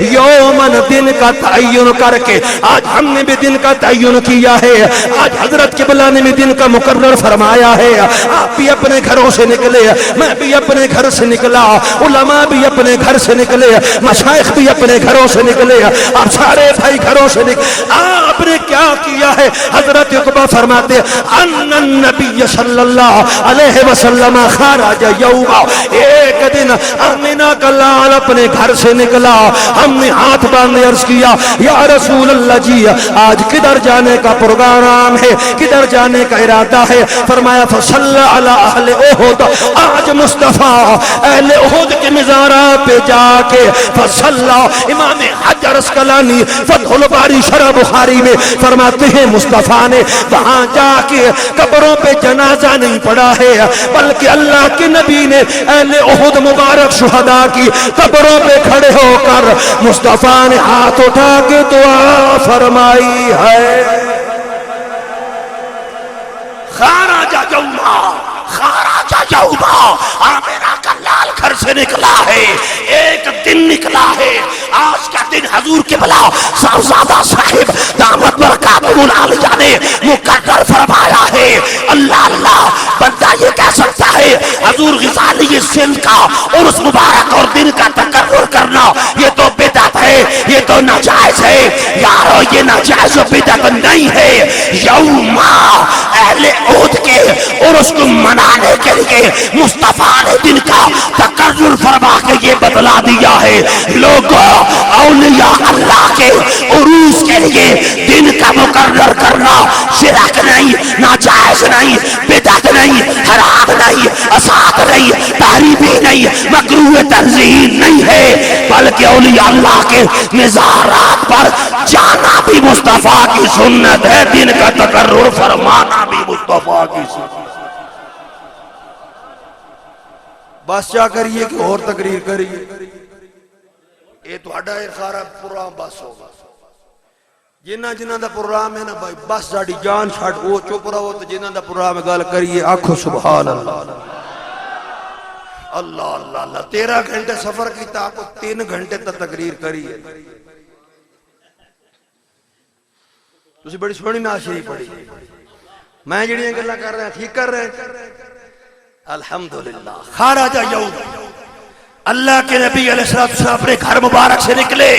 یومن دن کا تعین کر کے آج ہم نے بھی دن کا تعین کیا ہے آج حضرت قبلہ نے بھی دن کا مقرر فرمایا ہے آپ بھی اپنے گھروں سے نکلے میں بھی اپنے گھر سے نکلا علماء بھی اپنے گھر سے نکلے مشائخ بھی اپنے گھروں سے نکلے آپ سارے بھائی گھروں سے نکلے آپ نے کیا کیا ہے حضرت عقبہ فرماتے ان النبی صلی اللہ علیہ وسلم خرج یوما ایک دن آمنہ کا لال اپنے گھر سے نکلا ہم نے ہاتھ باندھے عرض کیا یا رسول اللہ جی آج کدھر جانے کا پروگرام ہے کدھر جانے کا ارادہ ہے فرمایا فصلی علی اہل احد آج مصطفیٰ اہل احد کے مزارات پہ جا کے فصلی امام حجر اسقلانی فتح الباری شرح بخاری میں فرماتے ہیں مصطفیٰ نے وہاں جا کے قبروں پہ جنازہ نہیں پڑا ہے بلکہ اللہ کے نبی نے اہل احد مبارک شہداء کی قبروں پہ کھڑے ہو کر مصطفیٰ نے ہاتھ اٹھا کے دعا فرمائی ہے خارج یوما آمنہ کا لال گھر سے نکلا ہے ایک دن نکلا ہے آج کا دن حضور کے بلا صاحبزادہ صاحب دامت برکاتہ العالیہ نے مقرر فرمایا ہے اللہ اللہ بندہ یہ کہہ سکتا ہے حضور غزالی سندھ کا اور اس مبارک اور دن کا تقرر کرنا یہ تو بدعت ہے یہ تو ناجائز ہے یارو یہ ناجائز و بدعت نہیں ہے یوما اہل احد کے اور اس کو منانے کے لیے مصطفیٰ نے دن کا تقرر فرما کے یہ بتلا دیا ہے لوگوں اولیاء اللہ کے عروس کے لیے دن کا مقرر کرنا شرک نہیں ناجائز نہیں بدعت نہیں حرام نہیں اسات نہیں تحریمی نہیں مکروہ تنزیہ نہیں ہے بلکہ اولیاء اللہ کے مزارات پر جانا بھی مصطفیٰ کی سنت ہے دن کا تقرر فرمانا بھی مصطفیٰ کی سنت بس چاہ کریے کہ اور تقریر کریے یہ تو اڈا سارا پروگرام بس ہوگا جنہ جنہ دا پروگرام ہے نا بھائی بس جاڑی جان چھاٹ وہ چپ رہو تو جنہ دا پروگرام گل کریے آنکھو سبحان اللہ اللہ اللہ اللہ 13 گھنٹے سفر کیتا آپ کو 3 گھنٹے تک تقریر کریے تسی بڑی سونی نعت شریف پڑھی میں جڑیاں گلاں کر رہے ہیں ٹھیک کر رہے ہیں الحمدللہ خارج یعود اللہ کے نبی علیہ السلام اپنے گھر مبارک سے نکلے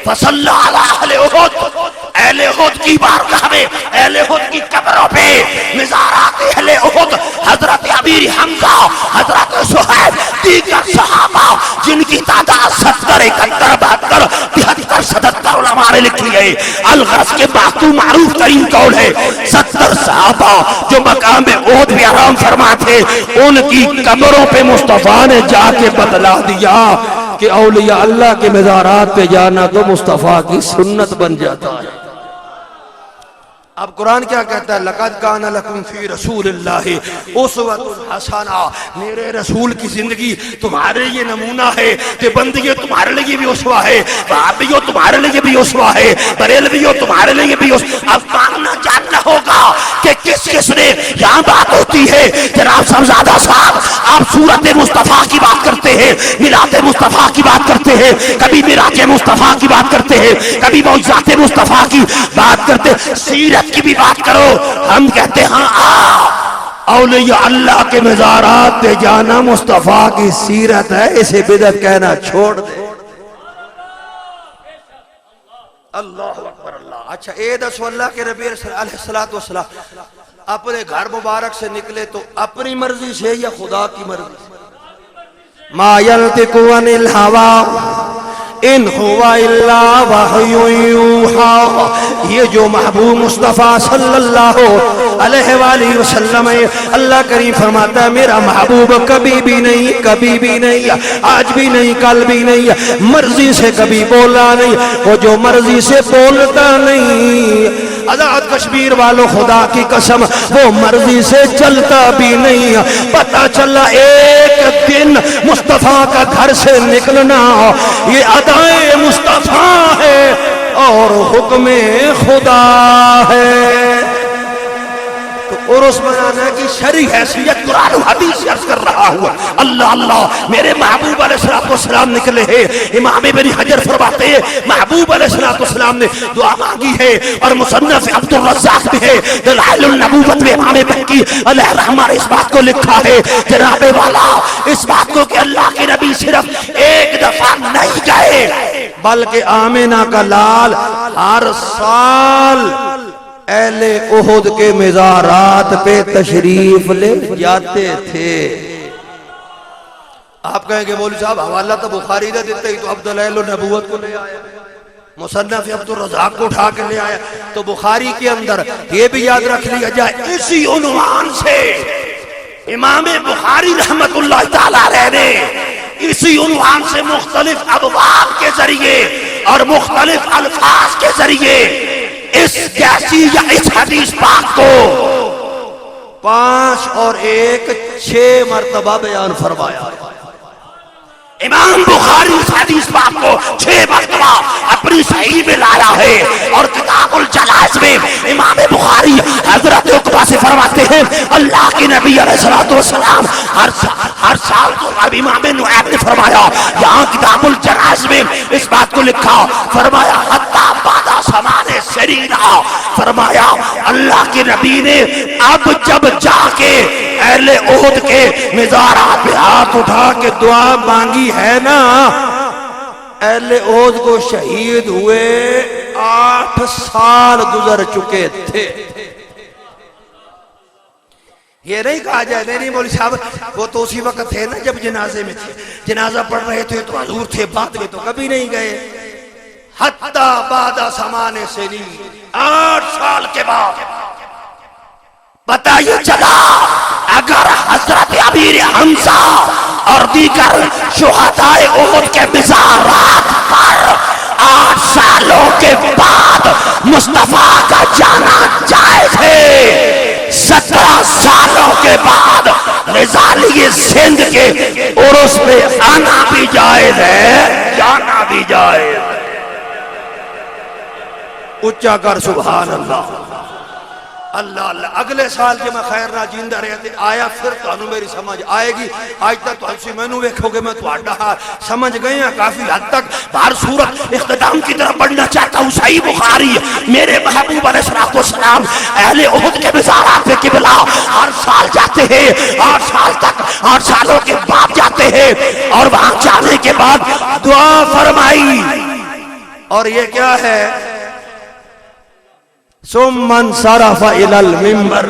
فصلی علی اہل احد اہل احد کی بارگاہ میں اہل احد کی قبروں پہ مزارات اہل احد حضرت امیر حمزہ حضرت صہیب دیگر صحابہ جن کی تعداد 70 71 72 73 77 علماء نے لکھی ہے الغرض کے باتوں معروف ترین قول ہے 70 صحابہ جو مقام احد بھی آرام فرما تھے ان کی قبروں پہ مصطفیٰ نے جا کے بتلا دیا کہ اولیاء اللہ کے مزارات پہ جانا تو مصطفیٰ کی سنت بن جاتا ہے. اب قرآن کیا کہتا ہے لَقَدْ كَانَ لَكُمْ فِي رَسُولِ اللَّهِ أُسْوَةٌ حَسَنَةٌ میرے رسول کی زندگی تمہارے لیے نمونہ ہے کہ بندگی تمہارے لیے بھی اسوہ ہے وہابیوں تمہارے لیے بھی اسوہ ہے بریلویوں تمہارے لیے بھی اسوہ. اب ماننا جاننا ہوگا کہ کس کس نے یہاں بات ہوتی ہے جناب صاحبزادہ صاحب آپ صورت مصطفیٰ کی بات کرتے ہیں میلاد مصطفیٰ کی بات کرتے ہیں کبھی معراج مصطفیٰ کی بات کرتے ہیں کبھی معجزات مصطفیٰ کی بات کرتے ہیں سیرت کی بھی بات کرو ہم کہتے ہیں اولیاء اللہ کے مزارات پہ جانا مصطفیٰ کی سیرت ہے اسے بدعت کہنا چھوڑ دے. اللہ اکبر اللہ. اچھا اے دسو اللہ کے نبی علیہ السلام اپنے گھر مبارک سے نکلے تو اپنی مرضی سے یا خدا کی مرضی سے؟ ما ينطق عن الهوى ان هو الا وحی یوحی. یہ جو محبوب مصطفیٰ صلی اللہ علیہ وآلہ وسلم ہے اللہ کریم فرماتا ہے میرا محبوب کبھی بھی نہیں آج بھی نہیں کل بھی نہیں مرضی سے کبھی بولا نہیں وہ جو مرضی سے بولتا نہیں آزاد کشمیر والوں خدا کی قسم وہ مرضی سے چلتا بھی نہیں. پتہ چلا ایک دن مصطفیٰ کا گھر سے نکلنا یہ ادائے مصطفیٰ ہے اور حکم خدا ہے. تو عرس منانا کی شرعی حیثیت قرآن و حدیث سے عرض کر رہا ہوا. اللہ اللہ میرے محبوب علیہ السلام نکلے ہیں. امام ابن حجر فرماتے ہیں محبوب علیہ السلام نے دعا مانگی ہے اور مصنف عبد الرزاق بھی ہے دلائل النبوت میں امام بحقی علیہ الرحمہ نے اس بات کو لکھا ہے جناب والا اس بات کو کہ اللہ کے نبی صرف ایک دفعہ نہیں گئے بلکہ آمنہ کا لال ہر سال اہل احد کے مزارات پہ تشریف لے جاتے تھے. آپ کہیں گے مولوی صاحب حوالہ تو بخاری نہ دیتے ہی تو اب دلائل النبوت کو لے آیا مصنف عبد الرزاق کو اٹھا کے لے آیا. تو بخاری کے اندر یہ بھی یاد رکھ لیا جائے اسی عنوان سے امام بخاری رحمت اللہ تعالیٰ علیہ نے اسی عنوان سے مختلف ابواب کے ذریعے اور مختلف الفاظ کے ذریعے اس جیسی یا اس حدیث پاک کو 5 اور 1 6 مرتبہ بیان فرمایا. امام بخاری اس حدیث پاک کو 6 مرتبہ اپنی صحیح میں لایا ہے اور کتاب الجنائز میں امام بخاری حضرت عقبہ سے فرماتے ہیں اللہ کے نبی علیہ السلام ہر سال تو اب امام نعیم نے فرمایا یہاں کتاب الجنائز میں اس بات کو لکھا فرمایا حتی بعد سمان سریرہ فرمایا اللہ کے نبی نے اب جب جا کے اہل احد کے مزارات پہ ہاتھ اٹھا کے دعا مانگی ہے نا اہل احد کو شہید ہوئے 8 سال گزر چکے تھے. یہ نہیں کہا جائے نہیں مولوی صاحب وہ تو اسی وقت تھے نا جب جنازے میں تھے جنازہ پڑھ رہے تھے تو حضور تھے بعد میں تو کبھی نہیں گئے. حتی بعد سمان سنین 8 سال کے بعد پتہ یہ چلا اگر حضرت امیر حمزہ اور دیگر شہداء احد کے مزارات پر 8 سالوں کے بعد مصطفیٰ کا جانا جائز ہے 17 سالوں کے بعد رضالی سندھ کے عرس پہ آنا بھی جائز ہے جانا بھی جائز ہے. اچھا کر سبحان اللہ. اللہ اللہ اگلے سال جب میں خیر نہ جیندہ رہتے آیا پھر تو انہوں میری سمجھ آئے گی. آج تک تو ہنسی میں نو ویکھو گے میں تو آڈا سمجھ گئے ہیں کافی حد تک. بہر صورت اختتام کی طرف بڑھنا چاہتا ہوں. صحیح بخاری میرے محبوب علیہ السلام اہل احد کے مزارات پہ قبلہ ہر سال جاتے ہیں. 8 سال تک 8 سالوں کے بعد جاتے ہیں اور وہاں جانے کے بعد دعا فرمائی. اور یہ کیا ہے؟ ثم انصرف الى المنبر.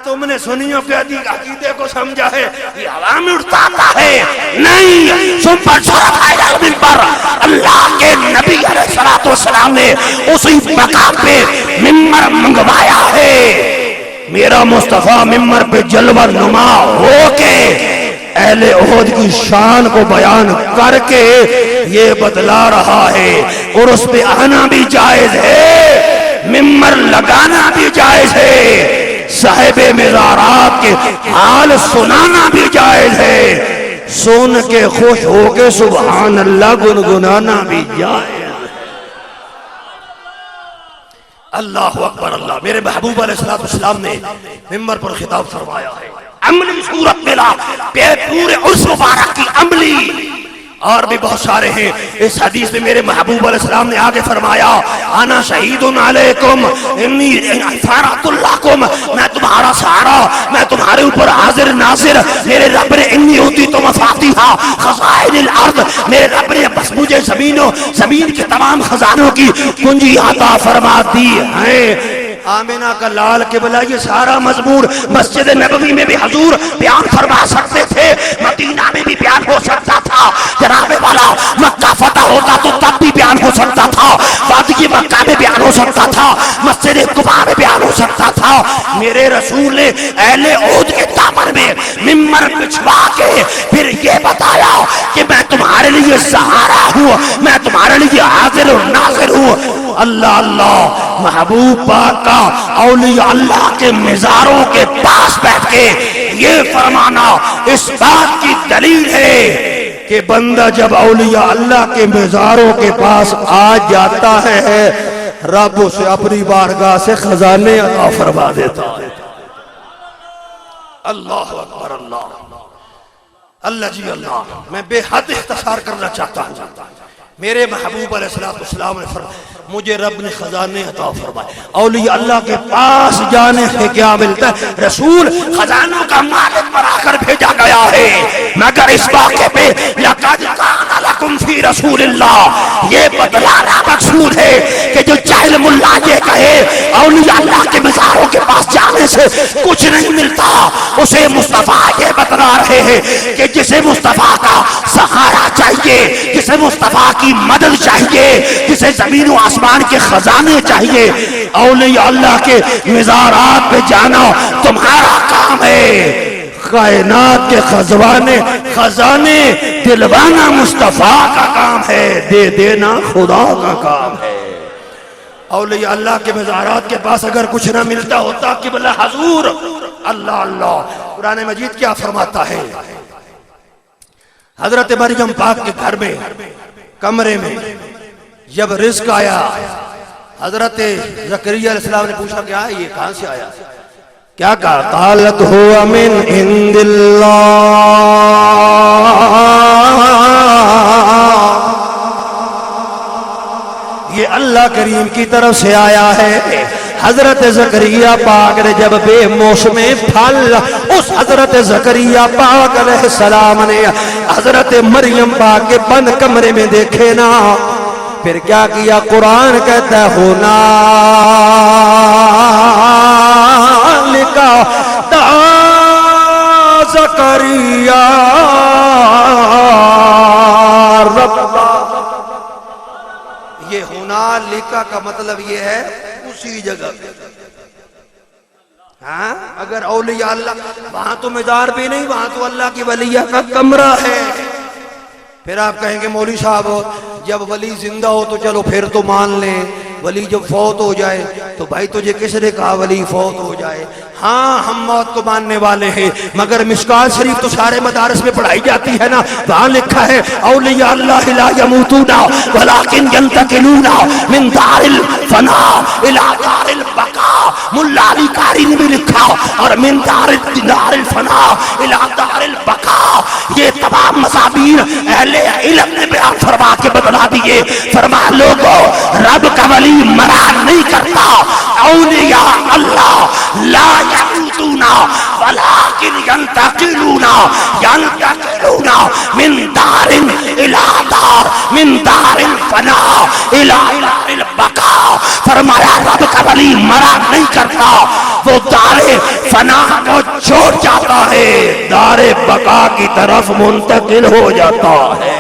تم نے سنیوں کے عقیدے کو سمجھا ہے یہ ہوا میں اڑتا ہے نہیں. ثم انصرف الى المنبر. اللہ کے نبی علیہ السلام نے اسی مقام پہ منبر منگوایا ہے. میرا مصطفیٰ منبر پہ جلوہ نما ہو کے اہل احد کی شان کو بیان کر کے یہ بتلا رہا ہے. اور اس پہ آنا بھی جائز ہے, منبر لگانا بھی جائز ہے, صاحب مزارات کے حال سنانا بھی جائز ہے, سن کے خوش ہو کے سبحان اللہ گنگنانا بھی جائز. اللہ اکبر اللہ. میرے محبوب علیہ السلام نے منبر پر خطاب فرمایا ہے. عملی صورت ملا پورے عرس مبارک کی عملی اور بھی بہت سارے ہیں. اس حدیث میں میرے محبوب علیہ السلام نے آگے فرمایا انا شہید علیکم انی فارات لکم. میں تمہارا سہارا, میں تمہارے اوپر حاضر ناظر. میرے رب نے انی ہوتی تو مفاتیحا خزائن الارض. میرے رب نے بس مجھے زمین کے تمام خزانوں کی کنجی عطا فرما دی ہے. آمینہ کا لال قبلہ یہ سارا مضمون مسجد نبوی میں بھی حضور بیان فرما سکتے تھے, مدینہ میں بھی بیان ہو سکتا تھا. جناب والا مکہ فتح ہوتا تو تب بھی بیان ہو سکتا تھا, وادی مکہ میں بیان ہو سکتا تھا, مسجد قباء میں بیان ہو سکتا تھا. میرے رسول نے اہل احد کے دامن میں منبر بچھوا کے پھر یہ بتایا کہ میں تمہارے لیے سہارا ہوں, میں تمہارے لیے حاضر و ناظر ہوں. اللہ اللہ. محبوب پاک کا اولیاء اللہ کے مزاروں کے پاس بیٹھ کے یہ فرمانا اس بات کی دلیل ہے کہ بندہ جب اولیاء اللہ کے مزاروں کے پاس آ جاتا ہے رب اسے اپنی بارگاہ سے خزانے عطا فرما دیتا ہے. اللہ اکبر اللہ. اللہ جی اللہ. میں بے حد اختصار کرنا چاہتا ہوں. میرے محبوب علیہ السلام نے فرمایا مجھے رب نے خزانے عطا فرمائے. اولیاء اللہ کے پاس جانے سے کیا ملتا ہے؟ رسول خزانوں کا مالک بنا کر بھیجا گیا ہے. مگر اس واقعے پہ لقد کان لکم فی رسول اللہ یہ بتلانا مقصود ہے کہ جو جاہل ملا یہ کہے اولیاء اللہ کے مزاروں کے پاس جانے سے کچھ نہیں ملتا, اسے مصطفیٰ یہ بتلا رہے ہیں کہ جسے مصطفیٰ کا سہارا چاہیے, جسے مصطفیٰ کی مدد چاہیے, جسے زمین و آسمان کے خزانے چاہیے, اولیاء اللہ کے مزارات پہ جانا تمہارا کام ہے. کائنات کے خزانے دلوانا مصطفیٰ کا کام ہے, دے دینا خدا کا کام ہے. اولیاء اللہ کے مزارات کے پاس اگر کچھ نہ ملتا ہوتا قبلہ حضور. اللہ اللہ. قرآن مجید کیا فرماتا ہے؟ حضرت مریم پاک کے گھر میں کمرے میں جب رزق آیا حضرت زکریا علیہ السلام نے پوچھا کیا ہے یہ کہاں سے آیا؟ کیا کہا؟ قالت ہوا من عند اللہ. یہ اللہ کریم کی طرف سے آیا ہے. حضرت زکریا پاک نے جب بے موسم پھل اس حضرت زکریا پاک علیہ السلام نے حضرت مریم پاک کے بند کمرے میں دیکھے نا, پھر کیا کیا؟ قرآن کہتا ہے ہونا لکا دعا زکریا ربا. یہ ہونا لکا کا مطلب یہ ہے اسی جگہ. ہاں اگر اولیاء اللہ وہاں تو مزار بھی نہیں, وہاں تو اللہ کی ولیہ کا کمرہ ہے. پھر آپ کہیں گے مولوی صاحب جب ولی زندہ ہو تو چلو پھر تو مان لیں, ولی جب فوت ہو جائے تو بھائی تجھے کس نے کہا ولی فوت ہو جائے؟ ہاں ہم موت کو ماننے والے ہیں، مگر مشکات شریف تو سارے مدارس میں پڑھائی جاتی ہے نا، وہاں لکھا ہے اولیاء اللہ لا یموتون ولکن ینتقلون من دار الفنا الى دار البقاء۔ ملا علی قاری نے بھی لکھا اور من دار الفنا الى دار البقاء۔ یہ تمام مضامین اہل علم نے بیان فرما کے بتلا دیے، فرما لوگوں رب کا ولی مرا نہیں کرتا، اولیاء اللہ لا یموتون ولکن ینتقلون من دار الى دار، من دار الفنا الى دار البقاء۔ فرمایا رب کا ولی مرا نہیں کرتا، وہ دار فنا کو چھوڑ جاتا ہے، دار بقا کی طرف منتقل ہو جاتا ہے۔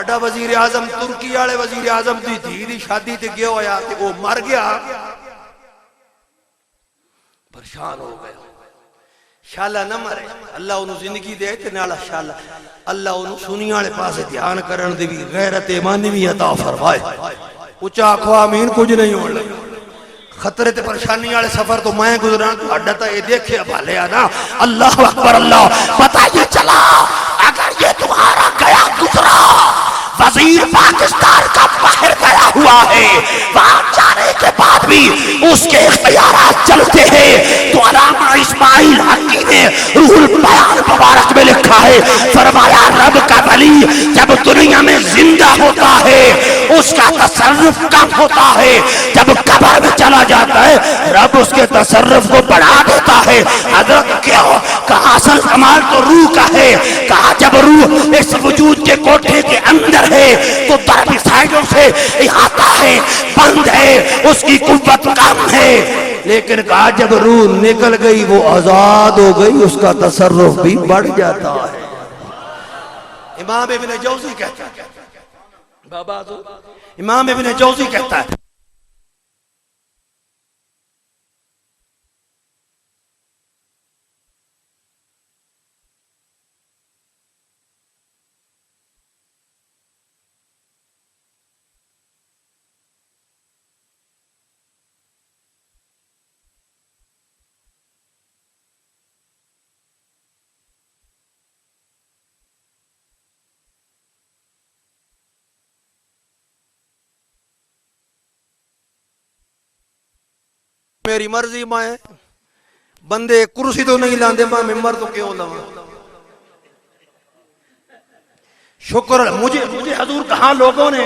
تو وزیر اعظم ترکی والے وزیر اعظم دی دھی دی شادی تے گیا ہویا تے وہ مر گیا، پریشان ہو گیا۔ شالا نہ مرے، اللہ انہوں زندگی دے تے نالا شالا اللہ انہوں سنی والے پاسے دھیان کرن دی بھی غیرت ایمانی بھی عطا فرمائے۔ اچھا آخو آمین، کچھ نہیں ہو لگا۔ خطرے تے پریشانی والے سفر تو میں گزران تو اڈتا یہ دیکھے بھالے آنا۔ اللہ اکبر اللہ۔ پتہ یہ چلا اگر یہ تمہارا گیا گزرا وزیر پاکستان کا باہر گیا ہوا ہے، وہاں جانے کے بعد بھی اس کے اختیارات چلتے ہیں، تو علامہ اسماعیل حقی نے روح البیان مبارک میں لکھا ہے، فرمایا رب کا ولی جب دنیا میں زندہ ہوتا ہے اس کا تصرف کم ہوتا ہے، جب قبر میں چلا جاتا ہے رب اس کے تصرف کو بڑھا دیتا ہے۔ حضرت کیوں؟ کہا اصل کمال تو روح کا ہے، کہا جب روح اس وجود کے کوٹھے کے اندر ہے تو دربی سائیڈوں سے احاطہ ہے، بند ہے، اس کی قوت کم ہے، لیکن کہا جب روح نکل گئی وہ آزاد ہو گئی، اس کا تصرف بھی بڑھ جاتا ہے۔ امام ابن جوزی کہتا ہے، بابا تو امام ابن جوزی کہتا ہے میری مرضی میں بندے کرسی تو نہیں لاندے، میں ممبر تو کیوں لاؤں؟ شکر مجھے حضور کہاں لوگوں نے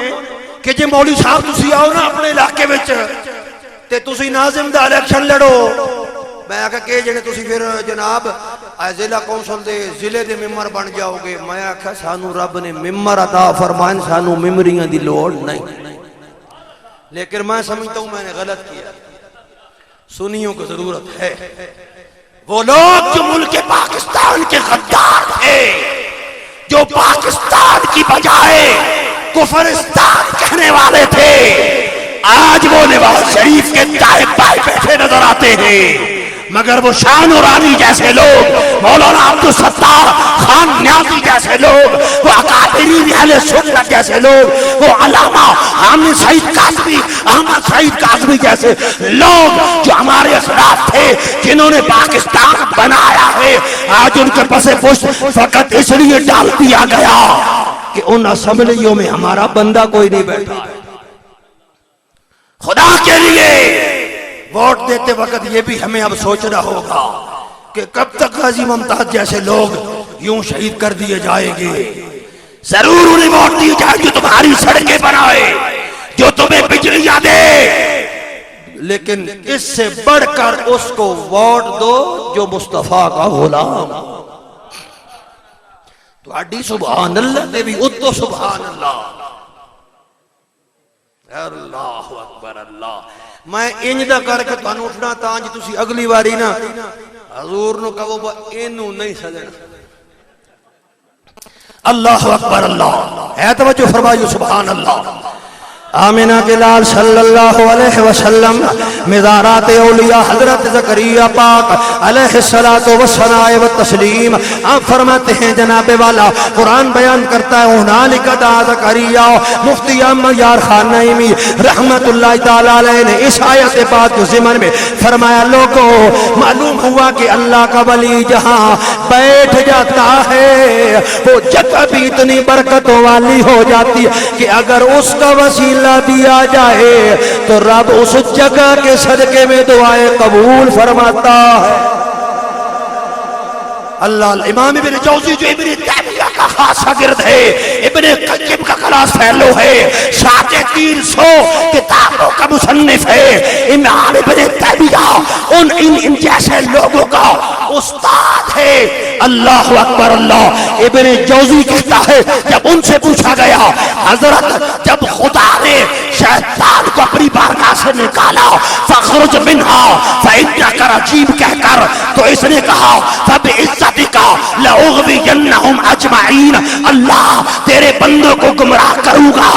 کہ جی مولوی صاحب تسی آؤ نا اپنے علاقے وچ تے تسی ناظم دا الیکشن لڑو، میں آکھا کہ جنے تسی پھر جناب ضلع کونسل دے ضلع دے ممبر بن جاؤ گے، میں آکھا سانو رب نے ممبر عطا فرمائن، سانو ممبریاں دی لوڑ نہیں، لیکن میں سمجھتا ہوں میں نے غلط کیا، سنیوں کو ضرورت ہے۔ وہ لوگ جو ملک پاکستان کے غدار تھے، جو پاکستان کی بجائے کفرستان کہنے والے تھے، آج وہ نواز شریف کے دائیں بائیں بیٹھے نظر آتے ہیں، مگر وہ شان ورانی جیسے لوگ، مولانا عبدالستار خان نیازی جیسے لوگ، وہ اکابرین اہل سنت جیسے لوگ، وہ علامہ حامد سعید کاظمی، احمد سعید کاظمی جیسے لوگ جو ہمارے اسلاف تھے جنہوں نے پاکستان بنایا ہے، آج ان کے پس پشت فقط اس لیے ڈال دیا گیا کہ ان اسمبلیوں میں ہمارا بندہ کوئی نہیں بیٹھا ہے۔ خدا کے لیے ووٹ دیتے وقت یہ بھی ہمیں اب سوچنا ہوگا کہ کب تک غازی ممتاز جیسے لوگ یوں شہید کر دیے جائیں گے۔ ضرور انہیں ووٹ دی جائے جو تمہاری سڑکیں بنائے، جو تمہیں بجلیاں دے، لیکن اس سے بڑھ کر اس کو ووٹ دو جو مصطفیٰ کا غلام۔ تو اڈی سبحان اللہ دے بھی اتو سبحان اللہ، اللہ اکبر اللہ۔ میں انجدہ کر کے تو اٹھنا تاں جی تسی اگلی باری نا حضور نو کہو با اینو نہیں سجنا۔ اللہ اکبر اللہ، ہے توجہ فرمائیو سبحان اللہ۔ آمینہ کے لال صلی اللہ علیہ وسلم مزارات اولیاء حضرت زکریا پاک علیہ السلام و تسلیم. آپ فرماتے ہیں جناب والا قرآن بیان کرتا ہے ہنالک دعا زکریا. مفتی احمد یار خان نعیمی رحمت اللہ تعالیٰ علیہ نے اس آیت پاک کے ضمن میں فرمایا لوگوں معلوم ہوا کہ اللہ کا ولی جہاں بیٹھ جاتا ہے وہ جگہ بھی اتنی برکتوں والی ہو جاتی ہے کہ اگر اس کا وسیلہ دیا جائے تو رب اس جگہ کے صدقے میں دعائیں قبول فرماتا ہے. اللہ امام ابن جوزی جو ابن تیمیہ کا خاص شاگرد ہے، ابن قیم کا کلاس فیلو ہے، 350 کتابوں کا مصنف ہے. امام ابن تیمیہ ان جیسے لوگوں کا استاد ہے. اللہ اکبر. اللہ ابن جوزی کہتا ہے جب ان سے پوچھا گیا حضرت جب خدا نے شیطان کو اپنی بارگاہ سے نکالا فخرج منہا فإنک رجیم کہہ کر تو اس نے کہا فبعزتک لأغوینہم اجمعین، اللہ تیرے بندوں کو گمراہ کروں گا.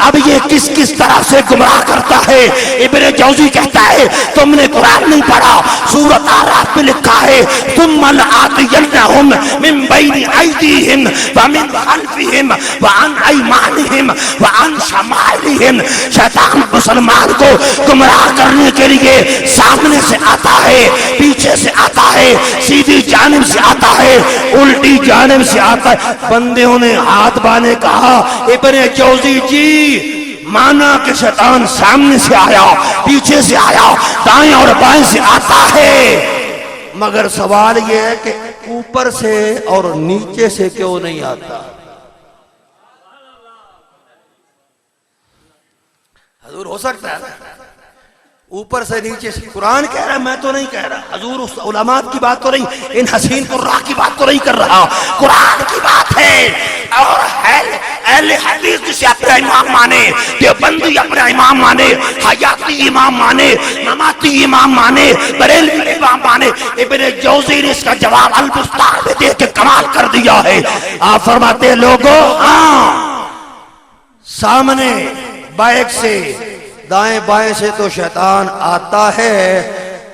اب یہ کس کس طرح سے گمراہ کرتا ہے؟ ابن جوزی کہتا ہے تم نے قرآن نہیں پڑھا، سورۃ اعراف میں لکھا ہے ثم لآتینہم من بین ایدیہم ومن خلفہم وعن ایمانہم وعن شمائلہم. شیطان مسلمان کو گمراہ کرنے کے لیے سامنے سے آتا ہے، پیچھے سے آتا ہے، سیدھی جانب سے آتا ہے، الٹی جانب سے آتا ہے. بندیوں نے ہاتھ بانے کہا ابن جوزی جی مانا کہ شیطان سامنے سے آیا، پیچھے سے آیا، دائیں اور بائیں سے آتا ہے، مگر سوال یہ ہے کہ اوپر سے اور نیچے سے کیوں نہیں آتا؟ حضور ہو سکتا ہے اوپر سے نیچے سے. قرآن کہہ رہا ہے، میں تو نہیں کہہ رہا. حضور اس علماء کی بات تو نہیں، ان حسین قراء کی بات تو نہیں کر رہا، قرآن کی بات ہے. اور اہل حدیث جسے اپنا امام مانے، دیوبندی اپنا امام مانے، حیاتی امام مانے، مماتی امام مانے، بریلوی امام مانے. ابن جوزی نے اس کا جواب البستان میں دے کے کمال کر دیا ہے. آپ فرماتے ہیں لوگوں ہاں سامنے بائک سے دائیں بائیں سے تو شیطان آتا ہے،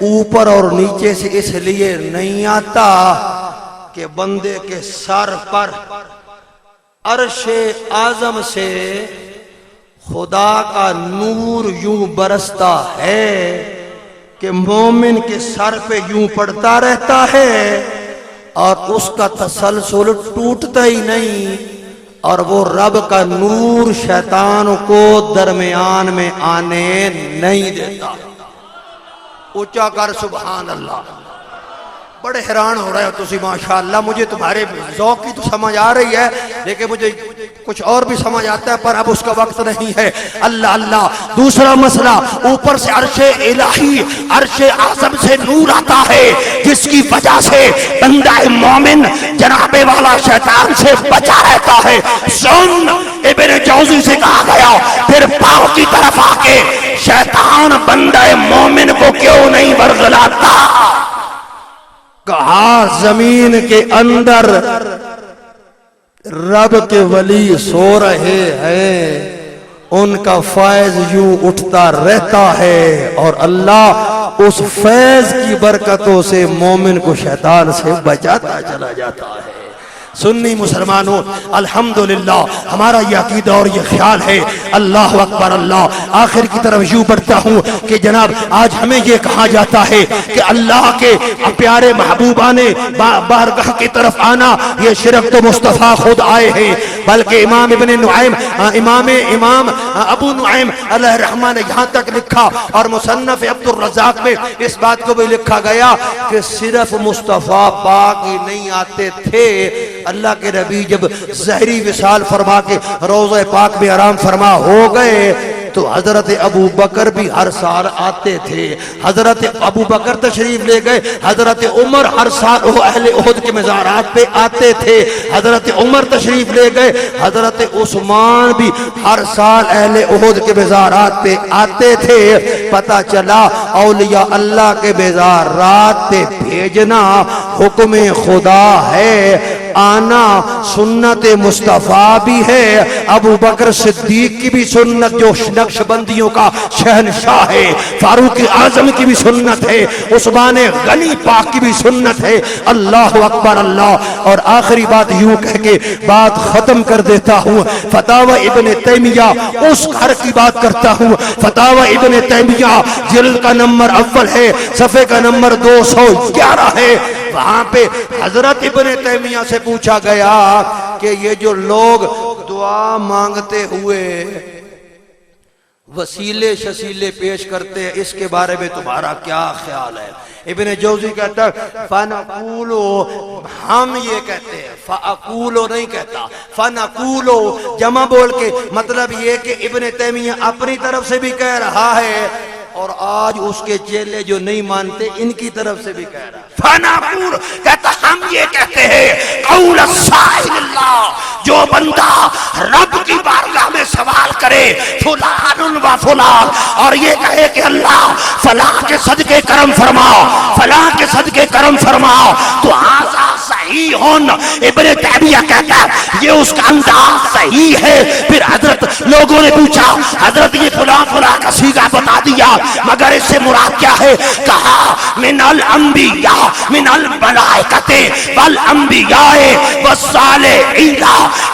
اوپر اور نیچے سے اس لیے نہیں آتا کہ بندے کے سر پر عرش اعظم سے خدا کا نور یوں برستا ہے کہ مومن کے سر پہ یوں پڑتا رہتا ہے اور اس کا تسلسل ٹوٹتا ہی نہیں، اور وہ رب کا نور شیطان کو درمیان میں آنے نہیں دیتا. اونچا کر سبحان اللہ. بڑے حیران ہو رہے ہو تسی ماشاءاللہ. مجھے تمہارے ذوق کی تو سمجھ آ رہی ہے لیکن مجھے کچھ اور بھی سمجھ آتا ہے پر اب اس کا وقت نہیں ہے. اللہ اللہ. دوسرا مسئلہ اوپر سے عرش الہی عرش اعظم سے نور آتا ہے جس کی وجہ سے بندہ مومن جناب والا شیطان سے بچا رہتا ہے. سن ابن جوزی سے کہا گیا پھر پاؤں کی طرف آ کے شیطان بندہ مومن کو کیوں نہیں ورغلاتا؟ کہا زمین کے اندر رب کے ولی سو رہے ہیں، ان کا فیض یوں اٹھتا رہتا ہے اور اللہ اس فیض کی برکتوں سے مومن کو شیطان سے بچاتا چلا جاتا ہے. سنی مسلمانوں الحمدللہ ہمارا یہ عقیدہ اور یہ خیال ہے. اللہ اکبر. اللہ. آخر کی طرف یوں بڑھتا ہوں کہ جناب آج ہمیں یہ کہا جاتا ہے کہ اللہ کے پیارے محبوبان بارگاہ کی طرف آنا یہ شرف تو مصطفیٰ خود آئے ہیں، بلکہ امام ابن نعیم امام ابو نعیم علیہ رحمہ نے یہاں تک لکھا اور مصنف عبد الرزاق میں اس بات کو بھی لکھا گیا کہ صرف مصطفیٰ پاک ہی نہیں آتے تھے، اللہ کے نبی جب ظہری وصال فرما کے روضہ پاک میں آرام فرما ہو گئے تو حضرت ابو بکر بھی ہر سال آتے تھے. حضرت ابو بکر تشریف لے گئے، حضرت عمر ہر سال اہل احد کے مزارات پہ آتے تھے. حضرت عمر تشریف لے گئے، حضرت عثمان بھی ہر سال اہل احد کے مزارات پہ آتے تھے. پتہ چلا اولیاء اللہ کے مزارات پہ بھیجنا حکم خدا ہے. آنا سنت مصطفیٰ بھی ہے، ابو بکر صدیق کی بھی سنت جو نقش بندیوں کا شہنشاہ ہے، فاروق اعظم کی بھی سنت ہے، عثمان غنی پاک کی بھی سنت ہے۔ اللہ اکبر اللہ۔ اور آخری بات یوں کہہ کے بات ختم کر دیتا ہوں، فتاوی ابن تیمیہ اس گھر کی بات کرتا ہوں، فتاوی ابن تیمیہ جلد کا نمبر اول ہے، صفحے کا نمبر 211 ہے۔ وہاں پہ حضرت ابن تیمیہ سے پوچھا گیا کہ یہ جو لوگ دعا مانگتے ہوئے وسیلے شسیلے پیش کرتے ہیں، اس کے بارے میں تمہارا کیا خیال ہے؟ ابن جوزی کہتا ہے فَنَقُولُ، ہم یہ کہتے ہیں، فَأَقُولُ نہیں کہتا، فَنَقُولُ جمع بول کے، مطلب یہ کہ ابن تیمیہ اپنی طرف سے بھی کہہ رہا ہے اور آج اس کے چیلے جو نہیں مانتے ان کی طرف سے بھی کہہ رہا ہے۔ فنقول کہتا ہم یہ کہتے ہیں قول السائل اللہ، جو بندہ رب کی بارگاہ میں سوال کرے فلان و فلان، اور یہ کہے کہ اللہ فلاں کے صدقے کرم فرما، فلاں کے صدقے کرم فرما، تو آزا صحیح ہون۔ ابن تیمیہ کہتا ہے یہ اس کا انداز صحیح ہے۔ پھر حضرت لوگوں نے پوچھا حضرت یہ فلاں فلاں کا صیغہ بتا دیا، مگر اس سے مراد کیا ہے؟ کہا من الانبیاء من الملائکۃ والانبیاء والصالحین۔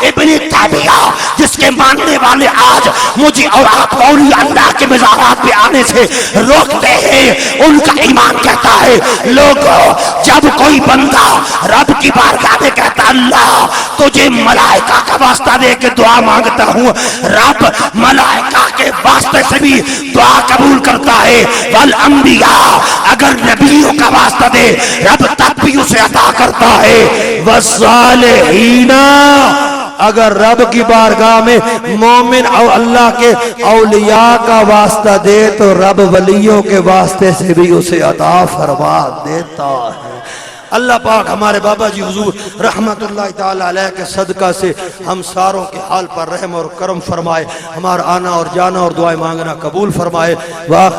ابن تیمیہ جس کے ماننے والے آج مجھے اور آپ اولیاء اللہ کے مزارات پہ آنے سے روکتے ہیں، ان کا ایمان کہتا ہے لوگوں جب کوئی بندہ رب کی بارگاہ میں کہتا اللہ تجھے ملائکہ کا واسطہ دے کے دعا مانگتا ہوں، رب ملائکہ کے واسطے سے بھی دعا قبول کرتا ہے، والانبیاء اگر نبیوں کا واسطہ دے رب تب بھی اسے عطا کرتا ہے، والصالحین اگر رب کی بارگاہ میں مومن اور اللہ کے اولیاء کا واسطہ دے تو رب ولیوں کے واسطے سے بھی اسے عطا فرما دیتا ہے۔ اللہ پاک ہمارے بابا جی حضور رحمت اللہ تعالی علیہ کے صدقہ سے ہم ساروں کے حال پر رحم اور کرم فرمائے، ہمارا آنا اور جانا اور دعائیں مانگنا قبول فرمائے۔ واہ